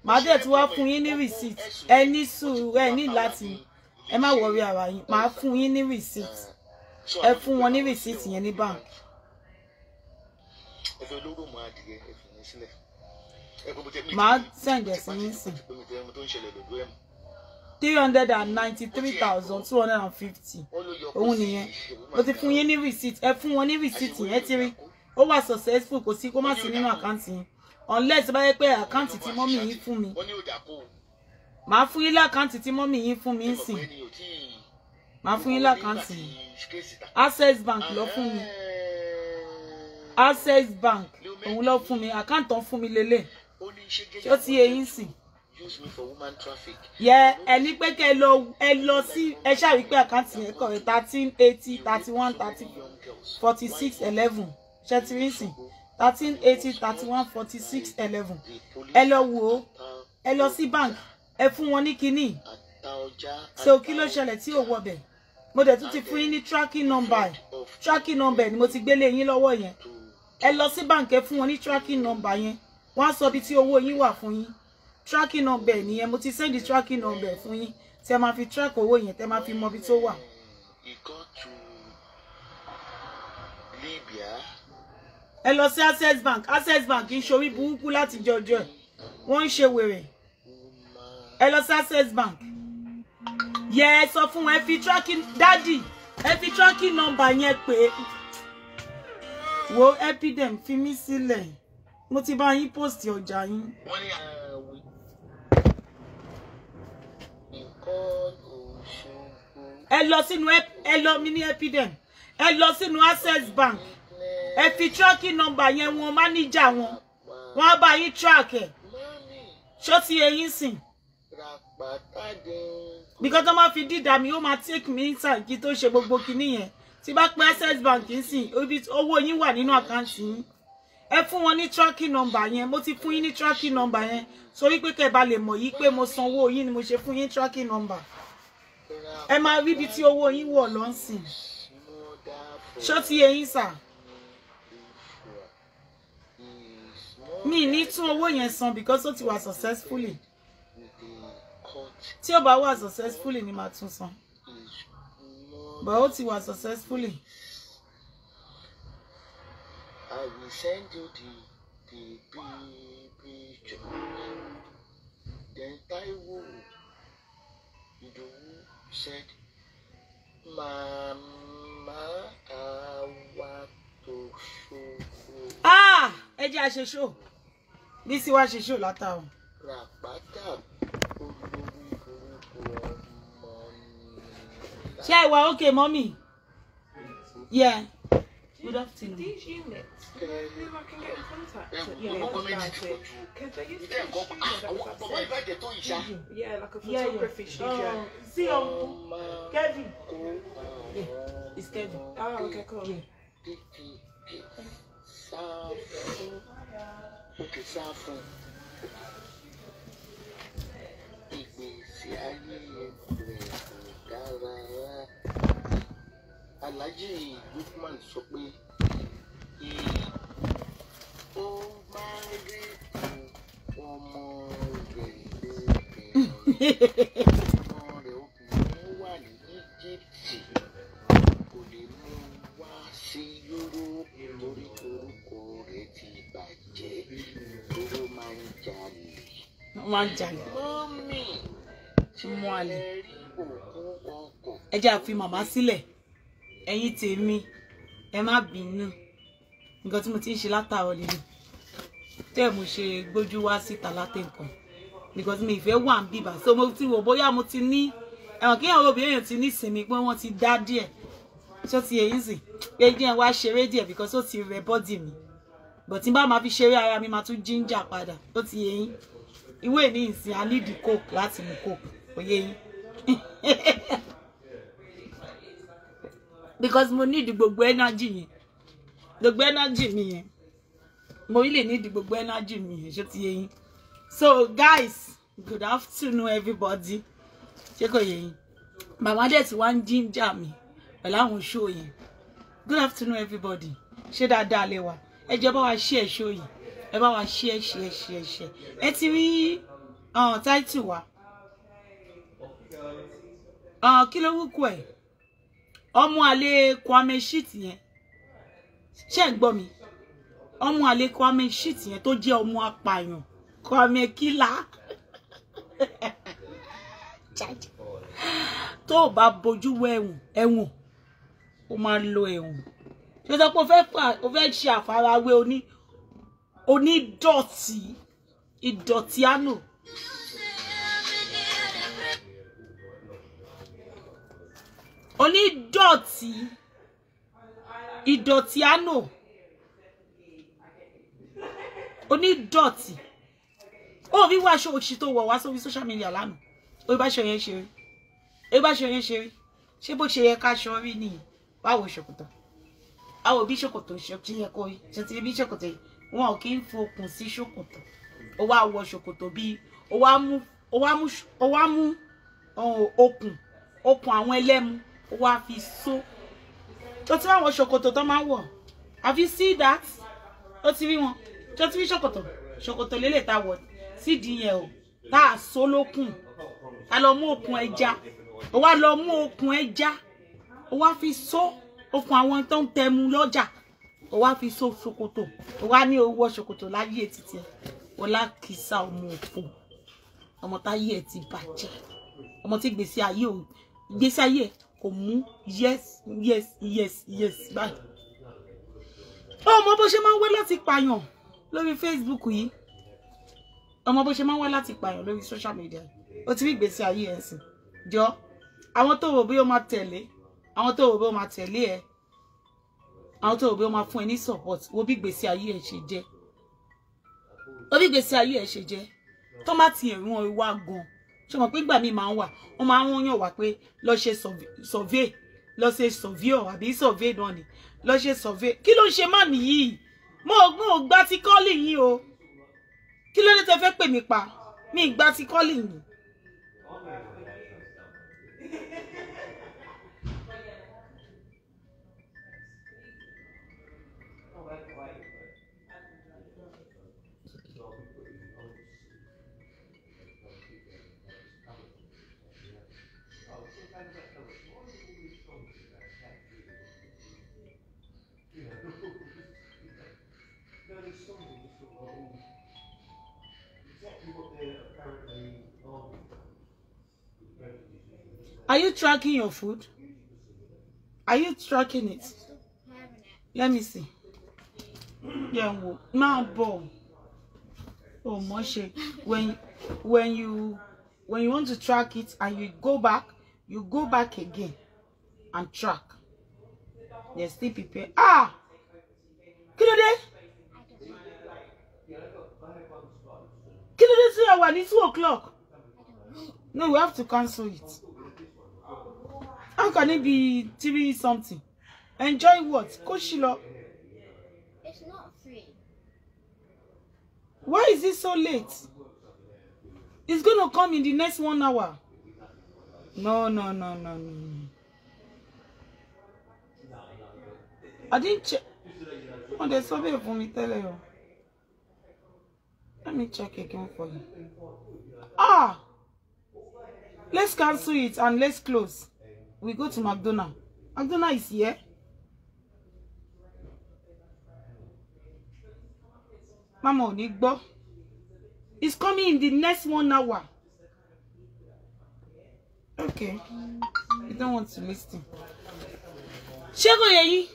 Màá dẹ̀ tí wá fún yín ní receipt. Ẹ ní sùúrù ẹ ní láti ẹ má worry ara yín. Màá fún yín ní receipt. Ẹ fún wọn ní receipt yẹn ní bank. Màá send ẹ̀ sí yín sìn. 393,250. Òun nìyẹn. Mo ti fún yín ní receipt. Ẹ fún wọn ní receipt yẹn ti rí. Ó wà successful kò sí kó má sí nínú àkáǹtì yín. Unless bá yẹ pé àkáǹtì tí mọ́mì yín fún mi. Màá fún yín lákáǹtì tí mọ́mì yín fún mi ń sìn. Màá fún yín lákáǹtì yín. Access Bank ló fún mi. Access Bank òun ló fún mi. Àkáǹtì fún mi lélẹ̀. Ṣé ó ti yé yín sìn? Yẹ ẹni pé kẹ́ ẹ lọ sí ẹ ṣàrí pé àkáǹtì yẹn kọ̀ 1380 31 30 46 11 ṣẹtìrìsìn 1380 31 46 11 ẹ lọ wò ó ẹ lọ sí bank ẹ fún wọn ní kinní so kí ló ṣẹlẹ̀ tí ò wọbẹ̀ mo dẹ̀ tún ti fún yín ní tracking number ni mo ti gbélé yín lọ́wọ́ yẹn ẹ lọ sí bank ẹ fún wọn ní tracking number yẹn wọ́n á sọ bí tí owó yín wà fún yín tracking number nìyẹn mo ti send the tracking number fún yín tẹ́ máa fi track owó yẹn tẹ́ máa fi mọ bí tó wà. Ẹ lọ sí Access Bank ń ṣorí burúkú láti jọjọ ẹ̀ wọ́n ń ṣe wèrè ẹ lọ sí Access Bank yẹ ẹ sọ fún wọn ẹ fi tracking daddy ẹ fi tracking number yẹn pé wo epidem fi mí sílẹ̀ mo ti bá yín post ọjà yín. Ẹ lọ sínú ẹ lọ mi ní epidem ẹ lọ sínú Access Bank ẹ fi tracking number yẹn wọn manager wọn á bá yín track ẹ ṣó ti eyín sìn because tó máa fi dídà mi ó máa take me inside kí tó ṣe gbogbo kinní yẹn tí bá pé Access Bank ń sìn owó yín wà nínú àkáǹtì yín ẹ fún wọn ní tracking number yẹn mo ti fún yín ní tracking number yẹn sórí pé kẹ́ bá lè mọ̀ yí pé mo san owó yín ni mo ṣe fún yín tracking number ẹ máa rí ibi tí owó yín wọ̀ lọ́nsìn ṣó ti eyín sà mi ní tún owó yẹn san because ó ti wà successfully tí ó bá wà successfully ni màá tún san But ó ti wà successfully. I will send you the picture. Then Taiwo Idowu said, Mama, I want to show. Ah! Ẹ jẹ́ a ṣe show. Bísí wá ṣe show látàwọn. Ràpátá olórí burúkú ọmọ ni. Ṣé ìwà okay, mommy? Yeah. Good afternoon. These units, who I can get in contact? Yeah, like a photography studio. See, Kevin. Yeah, it's Kevin. Oh, okay, cool. Yeah. Alhaji Lukman sọ pé ó máa ń rí ọmọ rẹ̀ lóbìnrin. Ọmọ rẹ̀ obìnrin wà ní Íjíbítì, kò lè mú wá sí Yúróòpù torí orúkọ rẹ̀ ti bàjẹ́, torí ó máa ń jalè. Ó máa ń jalè. Mọ́mì tí Mú àlè. ẹ rí òkú ọkọ̀. Ẹ jẹ́ a fi màmá sílẹ̀. Ẹ̀yin tèmi, ẹ má bínú. Nǹkan tí mo ti ń ṣe látàárọ̀ lílé. Tẹ́ mo ṣe gbójú wá síta látẹ̀ nǹkan. Because mi ìfẹ́ wà ń bíbà. So mo ti wò bóyá mo ti ní ẹ̀wọ̀n kí àwọn obìnrin ti ní ìsinmi pé wọ́n ti dá díẹ̀. Ṣé ó ti yẹ yín sì? Pé jẹ́ wá ṣeré díẹ̀ because ó ti rẹ bọ́dì mi. But tí n bá máa fi ṣeré ara mi máa tún ginger padà. Ó ti yẹ yín. Ìwé ní ìsìn I need the coke láti mú coke. Ó yẹ yín. Because mo need gbogbo energy yẹn. Gbogbo energy mi yẹn. Mo really need gbogbo energy mi yẹn. Ṣé ó ti yẹ yín? So guys, good afternoon everybody. Ṣé kò yẹ yín? Màmá dẹ̀ ti wá ń ginger mi pẹ̀lú àwọn show yẹn. Good afternoon everybody. Ṣé dáadáa lẹ wà? Ẹ jẹ́ bá wa share show yìí. Ẹ bá wa share. Ẹ ti rí title wa. Kí ló wúkú ẹ̀? Ọmọ àlè Kwame Shit yẹn. Ṣé ń gbọ́ mi? Ọmọ àlè Kwame Shit yẹn tó jẹ́ ọmọ apààyàn. Kwame Killer. Tó bá bojú wọ ẹ̀wọ̀n. Ó máa lo ẹ̀wọ̀n. Ṣé sọ pé ó fẹ́ ṣe àfarawé onídọ̀tí ìdọ̀tí àná. Onídọ̀tí ìdọ̀tí àná. Onídọ̀tí. Ó rí wá aṣọ òṣì tó wọ̀ wá sórí social media lánàá. Ó bá ṣe yẹn ṣe rí. Ṣé bó ṣe yẹ ká ṣọ rí nìyí? Báwo ṣòkòtò? Àwọn bí ṣòkòtò ṣe yẹ kó rí. Ṣé ti bí ṣòkòtò yìí? Wọn ò kí ń fokùn sí ṣòkòtò. Ó wá wọ ṣòkòtò bí ó wá mú okùn àwọn ẹlẹ́mu ó wá fi so. Tó ti àwọn ṣòkòtò tó máa ń wọ̀. Have you seen that? Ó ti rí wọn. Tó ti rí ṣòkòtò lélẹ̀ tá wọ̀ sídìí yẹn o. Tá a so lókùn. A lọ mú okùn ẹja. Ó wá lọ mú okùn ẹja. Ó wá fi so okùn àwọn tó ń tẹmu lọ́jà. Ó wá fi so ṣòkòtò. Ó wá ní owó ṣòkòtò láyé títí ẹ̀. Ó lákìsà ọmọ òfò. Ọmọ táyé ẹ̀ ti bàjẹ́. Ọmọ tí gbèsè ayé kò mú yes báyìí. Ọmọ bó ṣe máa ń wá láti pààyàn lórí Facebook yìí. Ọmọ bó ṣe máa ń wá láti pààyàn lórí social media. Ó ti rí gbèsè ayé ẹ̀ sìn. Jọ àwọn tó rò bí ó máa tẹ̀lé, àwọn tó rò bí ó máa tẹ̀lé ẹ, àwọn tó rò bí ó máa fún ẹ ní support, wo bí gbèsè ayé ẹ ṣe jẹ́. Wo bí gbèsè ayé ẹ ṣe jẹ́. Tó má ti ẹ̀rùn ìwà gan. Ṣé mo pé ìgbà mi máa ń wà, wọ́n máa ń yàn wá pé lọ ṣe survey, lọ ṣe surveyor àbí survey náà ni. Lọ ṣe survey. Kí ló ń ṣe má nìyí? Mo gbà ti calling yín o. Kí ló dé tẹ́ fẹ́ pè mí pa? Mi gbà ti calling yín. Are you tracking your food? Are you tracking it? Let me see. Yeah, now bowl. Oh, Moshe. When you want to track it and you go back again and track. They still prepare. Ah! Kilo say I want 2 o'clock. No, we have to cancel it. How can it be TV something? Enjoy what? Koshilo. It's not free. Why is it so late? It's gonna come in the next 1 hour. No. I didn't check. Oh, there's something for me, tell you. Let me check again for you. Ah! Let's cancel it and let's close. We go to McDonald's. McDonald's is here. Mama Onigbo. It's coming in the next 1 hour. Okay. You don't want to listen. Shego yeyi.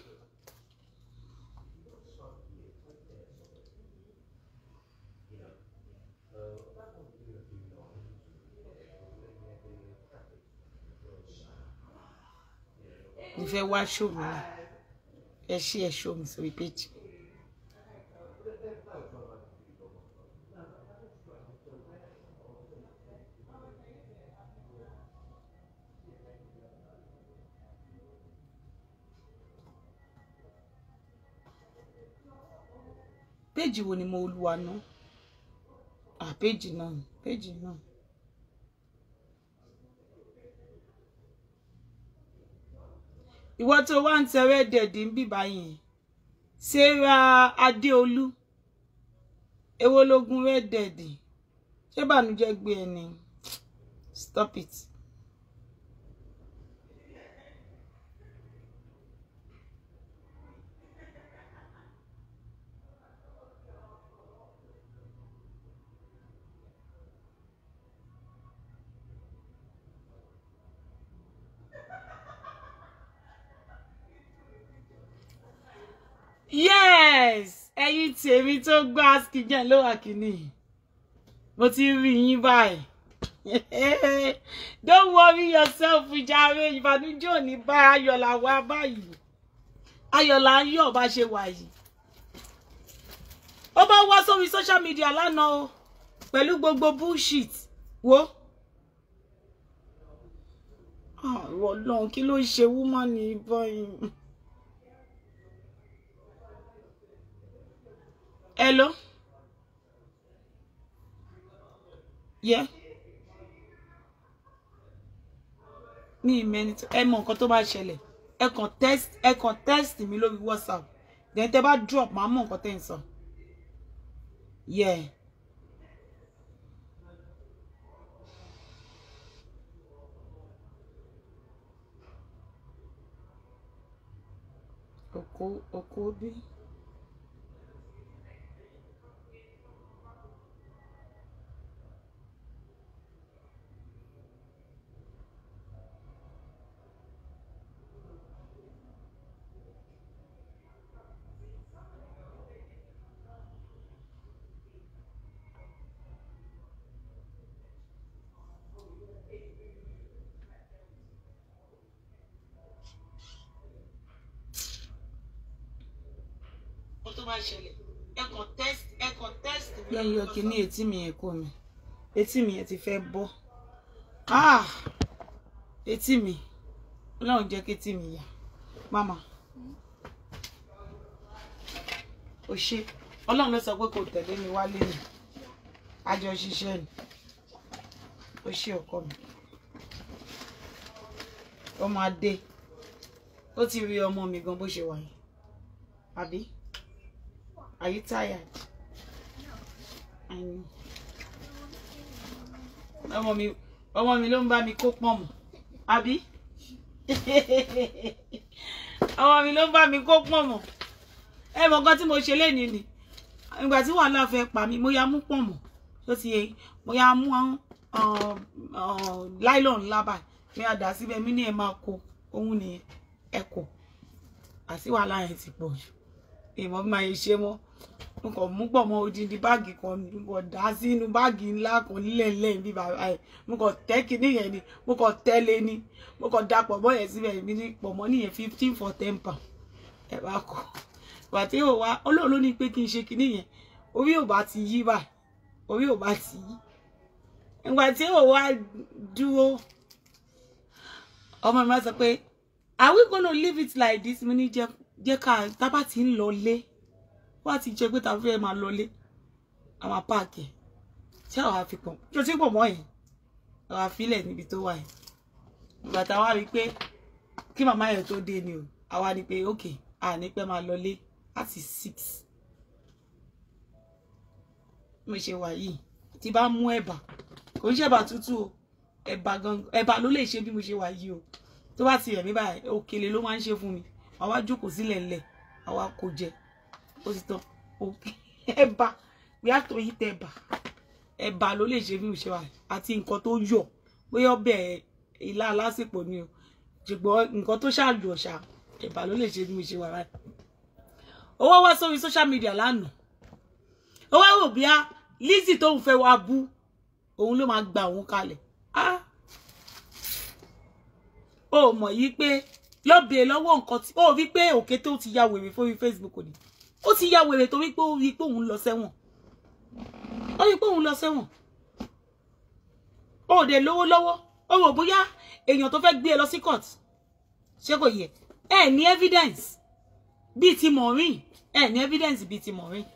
If I watch show me, she show me so we page. Page wo ni mo Olúwa no. Ah, page náà. Ìwọ tó wá ń tẹ̀rẹ̀ dẹ̀dí ń bí báyìí. Sarah Adéolú. Èwo lógún red daddy. Ṣé bànújẹ́ gbé ẹni? Stop it. Yes, ẹ̀yin tèmi tó gbọ́ askijan ló wà kíní. Mo ti rí yín báyìí. Don't worry yourself, jàre. Ìbànújẹ́ ò ní bá Ayọ̀lá wá báyìí. Ayọ̀lá ń yọ̀ bá ṣe wà yìí. Ó bá wá sórí social media lánàá o pẹ̀lú gbogbo bullshit. Wo? Ah, Ọlọ́run, kí ló ṣe woman ní báyìí? Hello? Yeah. Mi mẹ́ni tó ẹ mọ nǹkan tó bá ṣẹlẹ̀. Ẹ kàn text mi lórí WhatsApp. Then tẹ́ bá drop máa mọ nǹkan tẹ́ ń sọ. Yeah. Oko bí. Yẹn yọ kí ní etí mi yẹn kó mi. Etí mi yẹn ti fẹ́ bọ́. Ah! Etí mi. Ọlọ́run jẹ́ kí etí mi yà. Mama. Ó ṣé. Ọlọ́run ló sọ pé kó tẹ̀lé mi wálé ni. A jọ ṣiṣẹ́ ni. Ó ṣé ọkọ mi. Ọmọ Adé. Ó ti rí ọmọ mi gan bó ṣe wà yìí. Àbí? Are you tired? I know. Ọmọ mi ló ń bá mi kó pọ̀nmọ́. Àbí? Ọmọ mi ló ń bá mi kó pọ̀nmọ́. Ẹ mọ̀ nǹkan tí mo ṣe lénìí ni. Ìgbà tí wàhálà fẹ́ pa mí, mo ya mú pọ̀nmọ́. Tó ti yé, mo ya mú nylon ńlá báyìí. mi àdá síbẹ̀ mi ní ẹ máa kó ohun nìyẹn ẹ kò àti wàhálà yẹn ti pọ̀ jù èèmọ̀ bí máa yẹ ṣe mọ́ mo kàn mú pọ̀ mọ́ odindi báàgì kan ni mo kàn dá sínú báàgì ńlá kan nílẹ̀ ńlẹ̀ bí bàbá ẹ̀ mo kàn tẹ́ kinní yẹn ni mo kàn tẹ́lẹ̀ ni mo kàn dá pọ̀ mọ́ yẹn síbẹ̀ mi ní pọ̀ mọ́ nìyẹn 15 for 10 pound ẹ bá kọ́ wà tí ò wá Ọlọ́run ló ní pé kí n ṣe kinní yẹn orí ò bá ti yí báyìí orí ò bá ti yí ìgbà tí ò wá dúró ọmọ mi máa sọ pé are we gonna leave it like this mo ní jẹ́ ká tábà tí ń lọ lé wá ti jẹ́ pé ta fẹ́ máa lọ lé àwọn páàkì tí àwọn àfikún tó tí pọ̀ mọ́ yẹn àwọn àfilẹ̀ níbi tó wà yẹn ìgbà tá wá rí pé kí màmá yẹn tó dé ni o àwa ni pé okay a ní pẹ́ máa lọ lé láti 6 mo ṣe wà yìí tí bá mú ẹ̀bà kò ń ṣe ẹ̀bà tútù o ẹ̀bà ló lè ṣe bí mo ṣe wà yìí o tó bá ti rẹ̀ mí báyìí òkèlè ló máa ń ṣe fún mi àwa jókòó sílẹ̀ ńlẹ̀ àwa kò jẹ ó ti tán ẹ̀bà we have to eat ẹ̀bà ló lè ṣe bí mo ṣe wà àti nǹkan tó yọ̀ bóyá ọbẹ̀ ilá lásìkò ni o ṣùgbọ́n nǹkan tó ṣàlù ọ̀ṣà ẹ̀bà ló lè ṣe bí mo ṣe wà báyìí ó wá wá sórí social media lánàá ó wá rò bí a Lizzy tóun fẹ́ wá bú òun ló máa gba òun kalẹ̀ ó mọ̀ yí pé lọ́bẹ̀ẹ́ lọ́wọ́ nǹkan tí ó rí pé òkè tó ti ya wèrè fórí Facebook ni ó ti ya wèrè torí pé ó rí pé òun lọ sẹ́wọ̀n ó rí pé òun lọ sẹ́wọ̀n ó dẹ̀ lówó lọ́wọ́ ó rò bóyá èèyàn tó fẹ́ gbé ẹ lọ sí court ṣé kò yẹ ẹ ní evidence bíi ti Maureen ẹ ní evidence bíi ti Maureen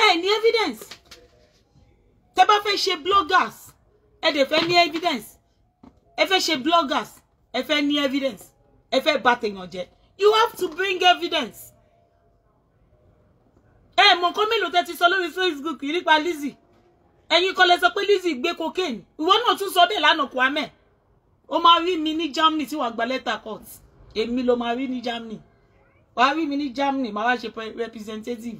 ẹ ní evidence tẹ́ bá fẹ́ ṣe bloggers ẹ dẹ̀ fẹ́ ní evidence ẹ fẹ́ ṣe bloggers ẹ fẹ́ ní evidence ẹ fẹ́ bà tèèyàn jẹ́ you have to bring evidence ẹ mọ̀ nǹkan mélòó tẹ́ ti sọ lórí Facebook nípa Lizzy ẹ̀yin kọ́ lẹ sọ pé Lizzy gbé cocaine ìwọ náà tún sọ bẹ́ẹ̀ lánàá Kwame ó máa rí mi ní Germany tí wàá gba letter court èmi ló máa rí ní Germany wàá rí mi ní Germany máa wá ṣe representative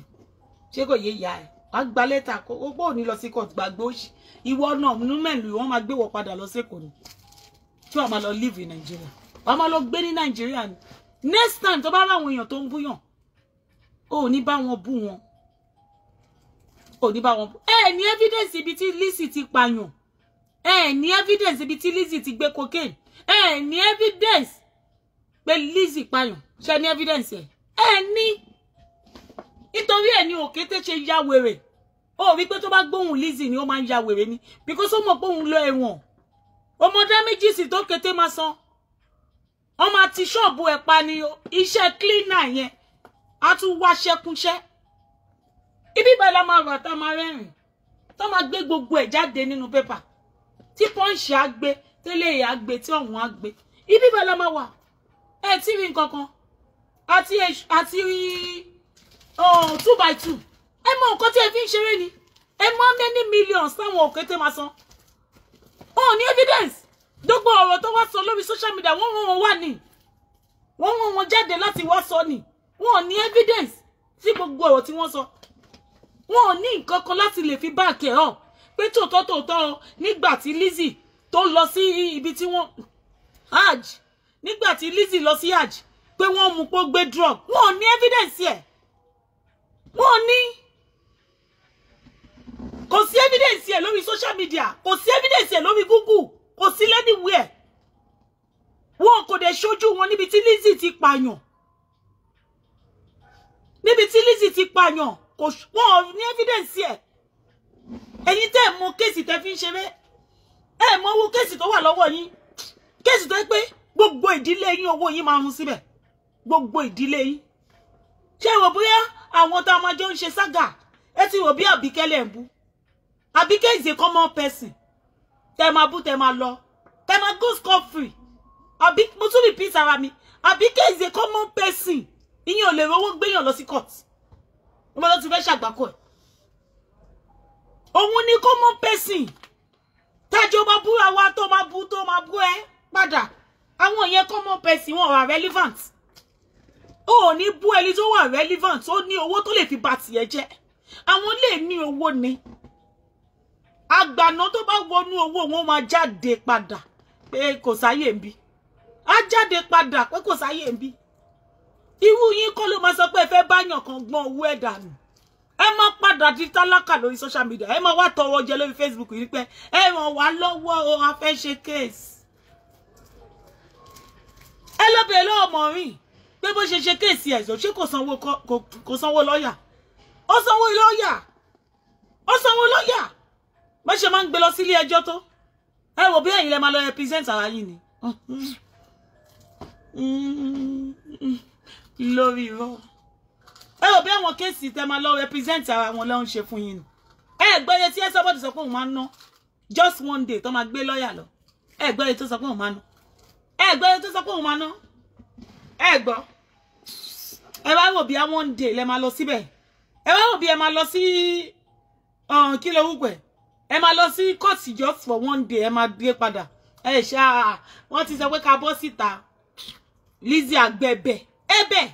ṣé kò yé ìyá ẹ wàá gba letter court ó pọ̀ ní lọ sí court gbàgbé òṣì ìwọ náà númẹ̀lú wọ́n máa gbé wọ padà lọ sí Èkó ni tí wàá máa lọ live in Nigeria wàá máa lọ gbé ní Nigeria ni next time tó bá rà àwọn èèyàn tó ń búyàn ó ní bá wọn bú wọn ó ní bá wọn bú ẹ ní evidence ibi tí Lizzy ti pààyàn ẹ ní evidence ibi tí Lizzy ti gbé cocaine ẹ ní evidence pé Lizzy pààyàn ṣe ní evidence ẹ ní nítorí ẹ ní Òkété ṣe ya wèrè ó rí pé tó bá gbóhùn Lizzy ni ó máa ń ya wèrè ni because ó mọ̀ pé òun lọ ẹ̀wọ̀n ọmọdé méjì sì tó kété máa san ọmọ àti ṣọ́ọ̀bù ẹ̀ pa ni iṣẹ́ cleaner yẹn a tún wá ṣẹkúnṣẹ́ ibi bẹ́ẹ̀ la máa rà tá máa rẹ́rìn tó máa gbé gbogbo ẹ̀ jáde nínú pépà tí Punch á gbé tẹ́lẹ̀ á gbé tí ọ̀hún á gbé ibi bẹ́ẹ̀ la máa wà ẹ̀ tí rí nǹkan kan àti 2x2 ẹ mọ nǹkan tí ẹ fi ń ṣeré ni ẹ mọ many millions táwọn Òkété máa san wọn ò ní evidence gbogbo ọ̀rọ̀ tó wá sọ lórí social media wọ́n wà ní wọ́n jáde láti wá sọ ni wọn ò ní evidence sí gbogbo ọ̀rọ̀ tí wọ́n sọ wọn ò ní nǹkan kan láti lè fi back ẹ̀ up pé tòótọ́ nígbà tí Lizzy tó lọ sí ibi tí wọ́n hajj nígbà tí Lizzy lọ sí hajj pé wọ́n mú pó gbé drug wọn ò ní evidence ẹ̀ wọn ò ní kò sí evidence ẹ̀ lórí social media kò sí evidence ẹ̀ lórí Google kò sí anywhere wọn kò dẹ̀ ṣojú wọn níbi tí Lizzy ti pààyàn kò wọ́n ní evidence ẹ̀ ẹ̀yin tẹ́ mọ̀ kéèsì tẹ́ fi ń ṣeré ẹ mọ̀ owó kéèsì tó wà lọ́wọ́ yín kéèsì tó pé gbogbo ìdílé yín owó yín máa run síbẹ̀ gbogbo ìdílé yín ṣé rò bóyá àwọn tá a máa jọ ń ṣe sága ẹ ti rò bí Àbíkẹ́ lẹ̀ ń bú Àbíkẹ́ is a common person tẹ́ máa bú tẹ́ máa lọ tẹ́ máa go scot free àbí mo tún repeat ara mi Àbíkẹ́ is a common person ìyẹn ò lè rówó gbéyàn lọ sí court mo lọ ti fẹ́ ṣàgbákò ẹ̀ òun ni common person tájọ bá búra wa tó máa bú ẹ padà àwọn yẹn common person wọn wà relevant ó ní bú ẹni tó wà relevant ó ní owó tó lè fi bà tiẹ̀ jẹ́ àwọn lè ní owó ni àgbàná tó bá wọnú owó wọn máa jáde padà pé kò sáyè ń bí á jáde padà pé kò sáyè ń bí irú yín kọ́ ló máa sọ pé ẹ fẹ́ báyàn kan gbọ́n owó ẹ̀ dànù ẹ má padà di tálákà lórí social media ẹ má wá tọrọ jẹ lórí Facebook yìí pé ẹ ràn wá lọ́wọ́ o a fẹ́ ṣe case ẹ lọ bèèrè lọ́wọ́ Maureen pé bó ṣe case ẹ̀ ṣé kò sanwó lọ́yà ó sanwó lọ́yà bó ṣe máa ń gbé lọ sí ilé ẹjọ́ tó ẹ wò bí ẹ̀yin lẹ máa lọ represent ara yín ni lórí irọ́ ẹ wò bí àwọn kéèsì tẹ máa lọ represent ara wọn lọ ń ṣe fún yín ẹ gbẹ́yẹ tí ẹ sọ́bọ̀dì sọ pé òun máa ń ná just one day tó máa gbé lọ́yà lọ ẹ gbẹ́yẹ tó sọ pé òun máa ń ná ẹ gbẹ́yẹ tó sọ pé òun máa ń ná ẹ gbọ́ ẹ wá wò bí i one day lẹ máa lọ síbẹ̀ ẹ wá wò bí ẹ máa lọ sí kí ló wúgbẹ̀ ẹ máa lọ sí court just for one day ẹ máa gbé padà ẹ ṣáà wọ́n ti sọ pé ká bọ́ síta Lizzy àgbẹ̀bẹ̀ ẹ̀bẹ̀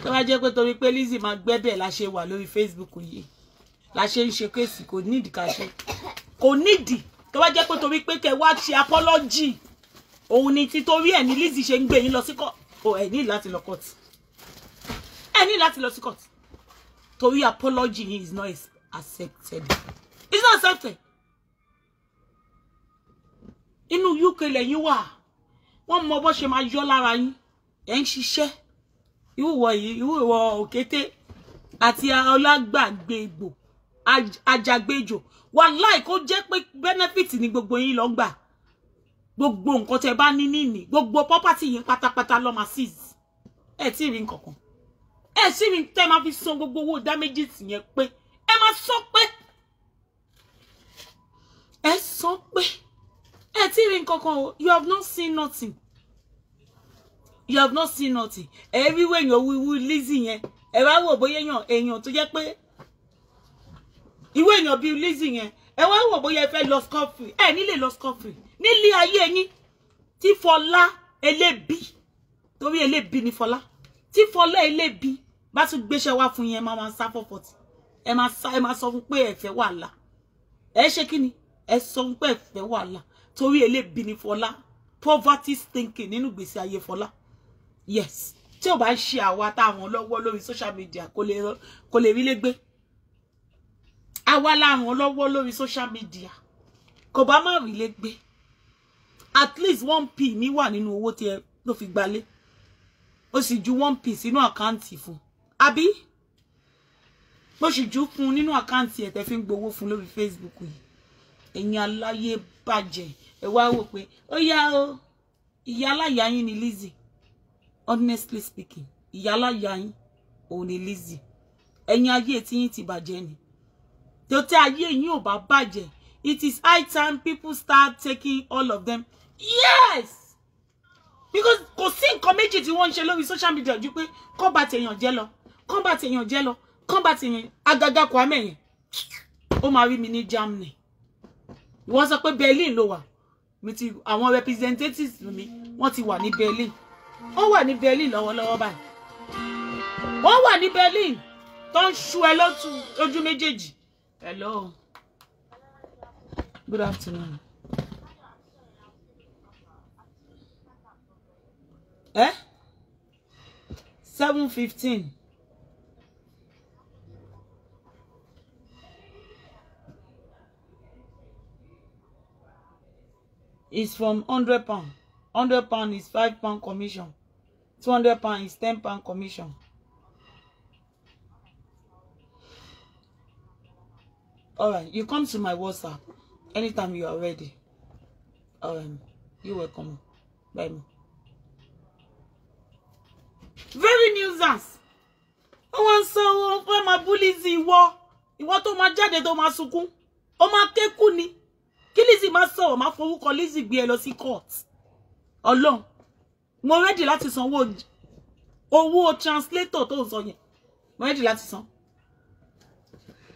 tó bá jẹ́ pé torí pé Lizzy máa gbẹ́bẹ̀ la ṣe wà lórí Facebook yìí la ṣe ń ṣe kéèsì kò nídìí ká ṣe kò nídìí tó bá jẹ́ pé torí pé kẹ́ wá ṣe apology òun ni títorí ẹ̀ ní Lizzy ṣe ń gbé yín lọ sí court ẹ ní láti lọ court ẹ ní láti lọ sí court torí apology is not accepted it's not accepted inú UK lẹ́yìn wà wọ́n mọ bó ṣe máa yọ lára yín ẹ̀ ń ṣiṣẹ́ ìwọ òkété àti ọlágbàgbègbò ajàgbèjò wàláì kó jẹ́ pé benefit ni gbogbo yín lọ gbà gbogbo nǹkan tẹ́ bá ní níní gbogbo property yín pátápátá ló máa seize ẹ tí rí nǹkan kan ẹ sì rí tẹ́ máa fi san gbogbo owó damages yẹn pé ẹ máa sọ pé ẹ sọ pé ẹ tí rí nǹkan kan o you have not seen nothing you have not seen nothing everywhere èèyàn wíwú Lizzy yẹn ẹ wá wò bóyá èèyàn tó jẹ́ pé ìwé èèyàn bíi Lizzy yẹn ẹ wá wò bóyá ẹ fẹ́ lọ scot-free ẹ nílé lọ scot-free nílé ayé yín tí Fọlá elébi torí elébi ni Fọlá tí Fọlá elébi bá tún gbéṣẹ́ wá fún yín ẹ máa sá fọ́fọ́tì ẹ máa sọ fún pé ẹ fẹ́ wàhálà ẹ ṣe kí ni ẹ sọ fún pé ẹ fẹ́ wàhálà torí elébi ni Fọlá poverty thinking nínú gbèsè ayé Fọlá yes tí ò bá ń ṣe àwa táwọn lọ́wọ́ lórí social media kò lè rí lé gbé àwa láwọn lọ́wọ́ lórí social media kò bá má rí lé gbé at least 1p mi wà nínú owó tí ẹ ló fi gbalé ó sì ju 1p sínú àkáǹtì fún àbí bó sì ju fún nínú àkáǹtì ẹ̀ tẹ́ fi ń gbowó fún lórí Facebook yìí ẹ̀yin aláyé bàjẹ́ ẹ wá wò pé ó yá o ìyá aláya yín ni Lizzy honestly speaking ìyá aláya yín òun ni Lizzy ẹ̀yin ayé tí yín ti bàjẹ́ ni tó tẹ́ ayé yín ò bá bàjẹ́ it is high time people start taking all of them yes because kò sí nǹkan méjì tí wọ́n ń ṣe lórí social media ju pé kọ́ bá tèèyàn jẹ́ lọ kọ́ bá tèèyàn jẹ́ lọ kọ́ bá tèèyàn Agaga Kwame yẹn ó máa rí mi ní Germany wọ́n sọ pé Berlin ló wà mi ti àwọn representatives mi wọ́n ti wà ní Berlin wọ́n wà ní Berlin lọ́wọ́lọ́wọ́ báyìí wọ́n wà ní Berlin tó ń ṣú ẹ lójú méjèèjì hello good afternoon 7:15 is from £100. £100 is £5 commission. £200 is £10 commission. All right, you come to my WhatsApp anytime you are ready. You're welcome. Bye. Very nuisance. I want so when my bullies ìwọ tó máa jáde tó máa sunkún. Ó máa kékú ni. Kí Lizzy máa sọ máa forúkọ Lizzy gbé ẹ lọ sí court. Ọlọ́run. Mo ready láti san owó translator tó sọ yẹn. Mo ready láti san.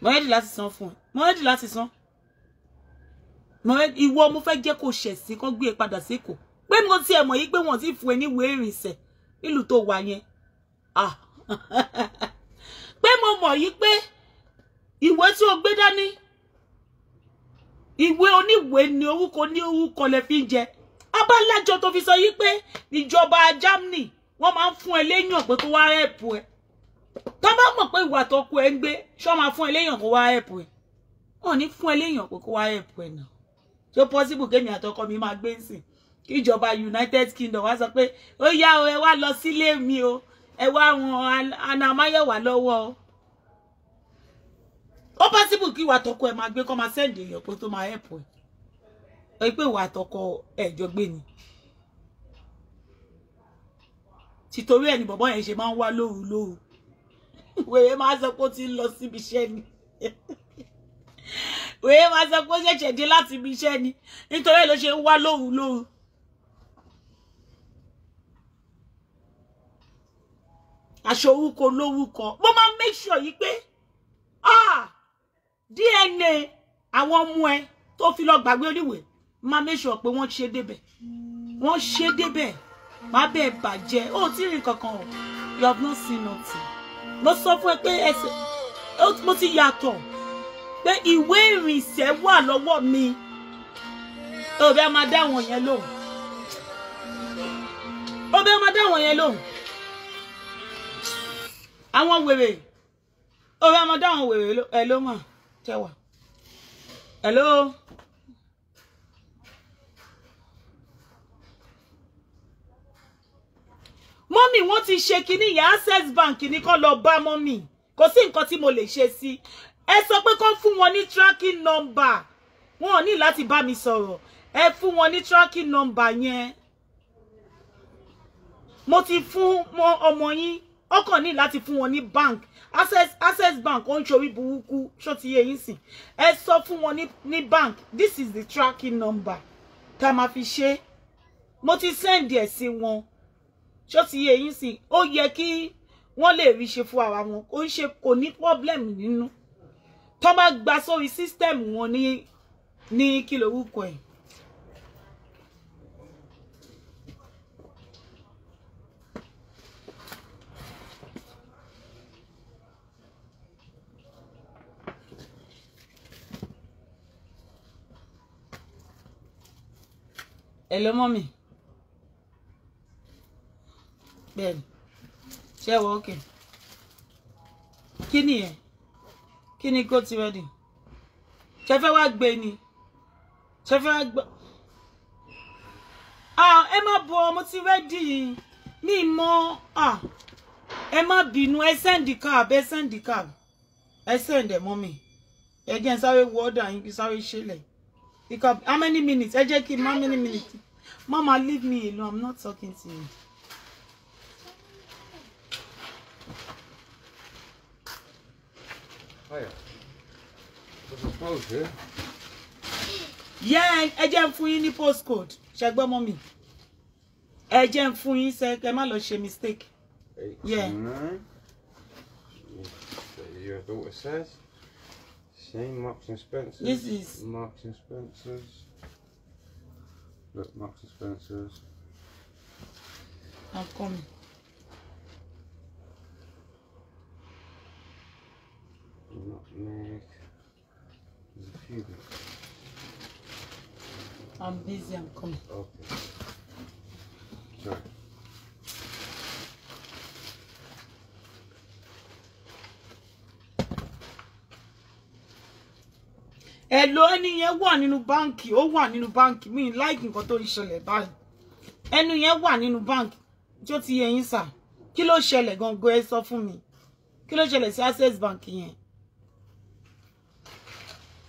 Mo ready láti san fún ẹ. Mo ready láti san. Ìwọ mo fẹ́ jẹ́ kó ṣẹ̀sí kó gbé e padà sí Èkó. Pé mo ti ẹ̀ mọ̀ yìí pé wọ́n ti fún ẹ ní ìwé ìrìnsẹ̀ nílùú tó wà yẹn. Pé mo mọ̀ yìí pé ìwé tí o gbé dání ìwé oníwèé ni orúkọ ní orúkọ lẹ fi ń jẹ abálájọ tó fi sọ yí pé ìjọba Germany wọ́n máa ń fún ẹ léèyàn pé kó wá help ẹ tó bá mọ̀ pé ìwà tó kú ẹ ń gbé ṣó máa fún ẹ léèyàn kó wá help ẹ wọ́n ní fún ẹ léèyàn pé kó wá help ẹ náà so possible kémi àtọkọ mi máa gbé nsìn kí ìjọba United Kingdom wá sọ pé ó yá o ẹ wá lọ sílé mi o ẹ wá wọn anamáyẹwà lọ́wọ́ ó possible kí ìwà tọkọ ẹ máa gbé kó máa send èèyàn pé tó máa help ẹ pé ìwà tọkọ ẹ jọ gbé ni títorí ẹ ni bọ̀bọ́ yẹn ṣe máa ń wá lóru wèrè máa sọ pé ó ti ń lọ síbi iṣẹ́ ni wèrè máa sọ pé ó ṣẹ̀ṣẹ̀ dé láti ibi iṣẹ́ ni nítorí ẹ ló ṣe ń wá lóru aṣọ orúkọ lórúkọ mo máa make sure yìí pé DNA àwọn ọmọ ẹ tó fi lọ gbàgbé oníwèé máa make sure pé wọ́n ṣe débẹ̀ má bẹ́ẹ̀ bàjẹ́ ó ti rìn kankan o you have not seen nothing mo sọ fún ẹ pé ẹsẹ̀ mo ti yàtọ̀ pé ìwé ìrìnsẹ̀ wà lọ́wọ́ mi ó bẹ́ẹ̀ máa dá wọn yẹn lóhùn àwọn wèrè ó bẹ́ẹ̀ máa dá wọn wèrè ẹ ló mà tẹwà hello. Mọ́mì wọ́n ti ṣe kíní yẹn Access Bank ní kó lọ bá mọ́mì kò sí nǹkan tí mo lè ṣe sí ẹ sọ pé kó fún wọn ní tracking number wọn ò ní láti bá mi sọ̀rọ̀ ẹ fún wọn ní tracking number yẹn mo ti fún ọmọ yín ó kàn ní láti fún wọn ní bank Access Bank ó ń ṣorí burúkú ṣó ti yé yín sìn ẹ sọ fún wọn ní bank this is the tracking number tá máa fi ṣe mo ti send ẹ sí wọn ṣó ti yé yín sìn ó yẹ kí wọ́n lè rí ṣe fún ara wọn ó ń ṣe kò ní problem nínú tó bá gba sórí system wọn ní kí lorúkọ ẹ̀. Hello mommy. Bẹ́ẹ̀ni. Ṣé wọ okay. Kí ni ẹ? Kí ni go ti ready? Ṣé fẹ́ wá gbé ni? Ṣé fẹ́ wá gbé? Ẹ má bọ̀ mo ti ready. Mi mọ̀ ẹ má bínú ẹ send the cab, ẹ send the cab. Ẹ send ẹ mommy. Ẹ jẹ́ n sáré wo order yín kí sáré ṣẹlẹ̀. Because how many minutes? Ẹ jẹ́ kí how many minutes? Mama, leave me alone. I'm not talking to you. Hiya. There's a close here. Yeah, ẹ jẹ́ n fún yín ní postcode. Ṣé gbọ́ mọ́ mi? Ẹ jẹ́ n fún yín ṣé kẹ́ má lọ ṣe mistake. Yeah. Your daughter says. Same Marks and Spencer's. This is Marks and Spencer's. Look, Marks and Spencer's. I'm coming. Nutmeg. There's a few bits. I'm busy, I'm coming. Okay. Sorry. Hello, ẹni yẹn wà nínú báǹkì, ó wà nínú báǹkì. Mi like nǹkan tó ń ṣẹlẹ̀ báyìí. Ẹni yẹn wà nínú báǹkì. Tí ó ti yé yín sà. Kí ló ṣẹlẹ̀ gangan ẹ sọ fún mi. Kí ló ṣẹlẹ̀ sí Access Bank yẹn?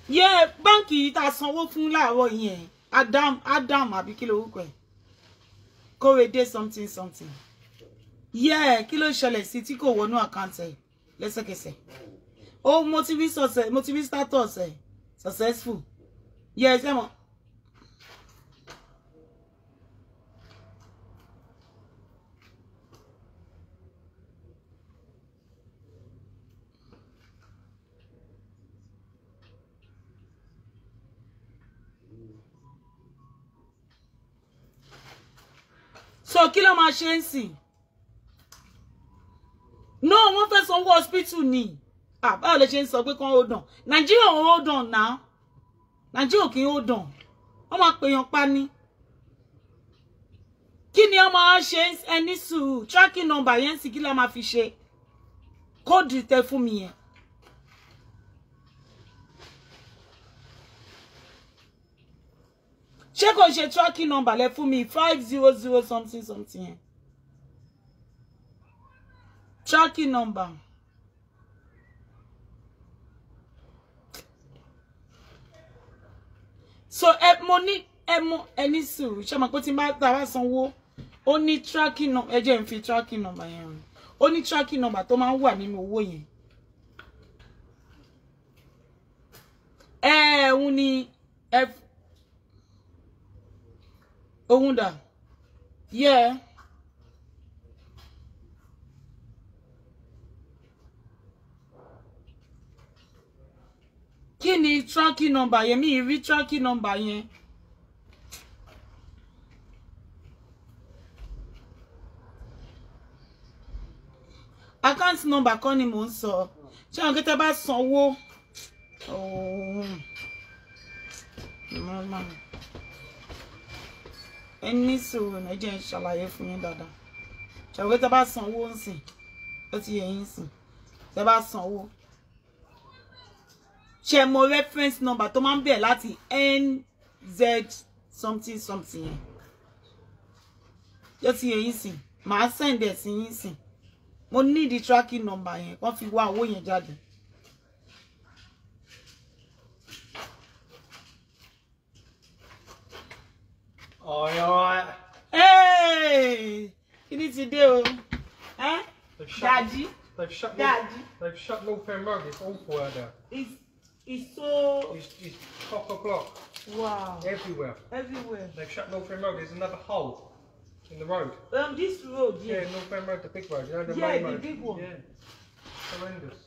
Yeah, báǹkì tá sanwó fún láàárọ̀ yẹn. Adam àbí kí lorúkọ ẹ̀? Korede something. Yeah, kí ló ṣẹlẹ̀ sí tí kò wọnú account ẹ̀ lẹ́sẹ̀kẹsẹ̀. Oh, mo ti rí status ẹ̀. Successful. Yes, Emma. So kí ló máa ṣe ń sìn? No, wọ́n fẹ́ sanwó hospital ni. Báwo lè ṣe ń sọ pé kán hold on. Nigeria won't hold on now. Nàìjíríà kì í hold on. Wọ́n máa pè yàn pa ni. Kí ni wọ́n máa ṣe ẹni sùúrù? Tracking number yẹn sì kí la máa fi ṣe? Kóòdù tẹ fún mi yẹn. Ṣé kò ṣe tracking number lẹ fún mi 500 something something yẹn? Tracking number. So any sùúrù ṣé mọ̀ pé tí bá ta bá sanwó ó ní tracking number ẹ jẹ́ n fi tracking number yẹn. Ó ní tracking number tó máa ń wà nínú owó yẹn. Òun ni òun dà. Yeah. Kí ni tracking number yẹn? Mi rí tracking number yẹn. Account number kọ́ ni mò ń sọ. Ṣé àwọn kẹ́tẹ́ bá sanwó? Ẹni sùúrù náà jẹ́ ìṣàlàyé fún yín dáadáa. Ṣé àwọn kẹ́tẹ́ bá sanwó ń sìn? Ó ti yẹ yín sìn. Tẹ́ bá sanwó. Ṣé mo reference number tó máa ń bẹ̀rẹ̀ láti NZ something something yẹn. Ó ti yẹ yín sìn. Màá send ẹ̀ sí yín sìn. Mo need the tracking number yẹn. Wọ́n fi wá owó yẹn jáde. Alright. Hey! Kí ni ti dé o? Daddy? They've shut North End Road. It's awful out there. It's so... It's chock-a-block. Wow. Everywhere. Everywhere. They've shut North End Road. There's another hole in the road. This road, yeah. Yeah, North End Road, the big road. You know, the yeah, main the road. big one. Yeah. Horrendous.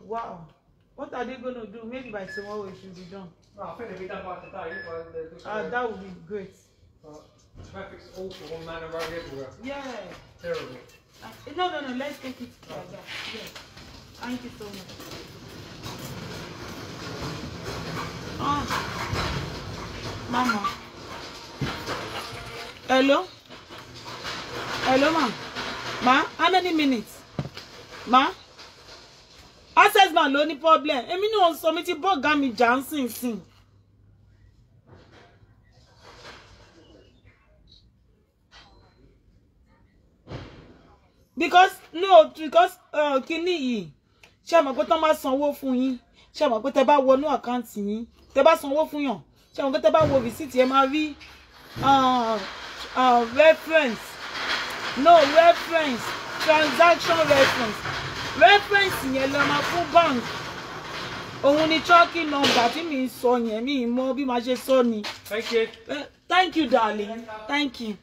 Wow. What are they going to do? Maybe by tomorrow it should be done. No, I think they'll be done by today. That would be great. Traffic's awful on Manor Road everywhere. Yeah. Terrible. No, let's take it like that. Yeah. Thank you so much. Mama. Hello? Hello, ma. Ma, how many minutes? Ma? Access man ló ní problem. Èmi náà sọ mi ti bọ́gà mi Johnson sin. Because kíní yìí ṣé mọ̀ pé tán máa sanwó fún yín ṣé mọ̀ pé tẹ́ bá wọnú àkáǹtì yín tẹ́ bá sanwó fún yàn ṣé mọ̀ pé tẹ́ bá wo receipt ẹ máa rí reference transaction reference yẹn lọ máa fún bank òun ni tracking number tí mi sọ yẹn mi mọ̀ bí máa ṣe sọ ni. Thank you darling, thank you.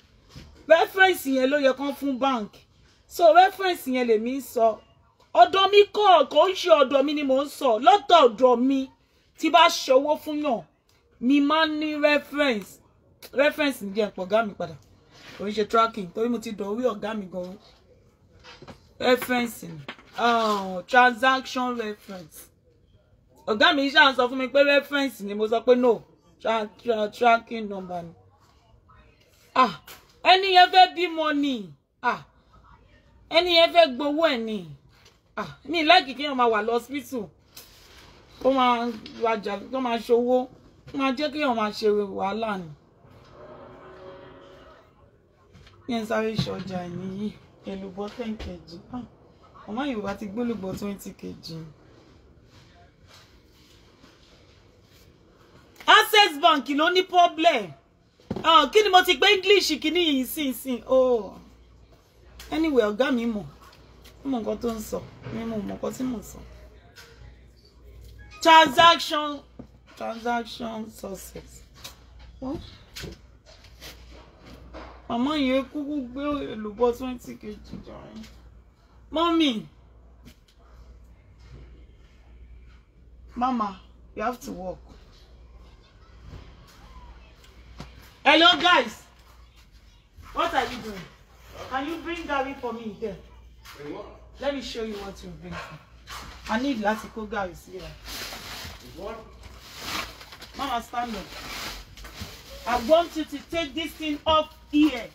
Reference yẹn ló yẹ kán fún bank. So reference yẹn lè mi sọ ọ̀dọ̀ mi kò ń ṣe ọ̀dọ̀ mi ni mò ń sọ lọ́tọ̀ ọ̀dọ̀ mi tí bá ṣòwò fún yàn mi máa ní reference ní jẹ́ pọ̀ ọ̀gá mi padà kò ń ṣe tracking torí mo ti dọ̀wé ọ̀gá mi gan reference transaction reference ọ̀gá mi ṣáà sọ fún mi pé reference ni mo sọ pé no tracking number ni ẹni yẹn fẹ́ bímọ ni ẹni yẹn fẹ́ gbowó ẹ̀ ni mi láìkì kí wọ́n máa wà lọ hospital kó máa rajà kó máa ṣòwò kó máa jẹ́ kí wọ́n máa ṣe wàhálà ni. yẹn sáré ṣọjà nìyí èlùbọ́ 10 kg ọmọ Yorùbá ti gbólùbọ́ 20 kg. Access Bank ló ní problem kí ni mo ti gbé English kìíní yìí sí anyway ọ̀gá mi mọ̀ nǹkan tó ń sọ mi mọ̀ nǹkan tí mo sọ. Transaction success. Màmá yẹn kúkú gbé èlùbọ́ 20 kg jàre. Mommy. Mama, you have to work. Hello guys. What are you doing? Can you bring Gary for me here? What? Let me show you what you bring. I need láti kó Gary here. What? Mama, stand up. I want you to take this thing off here.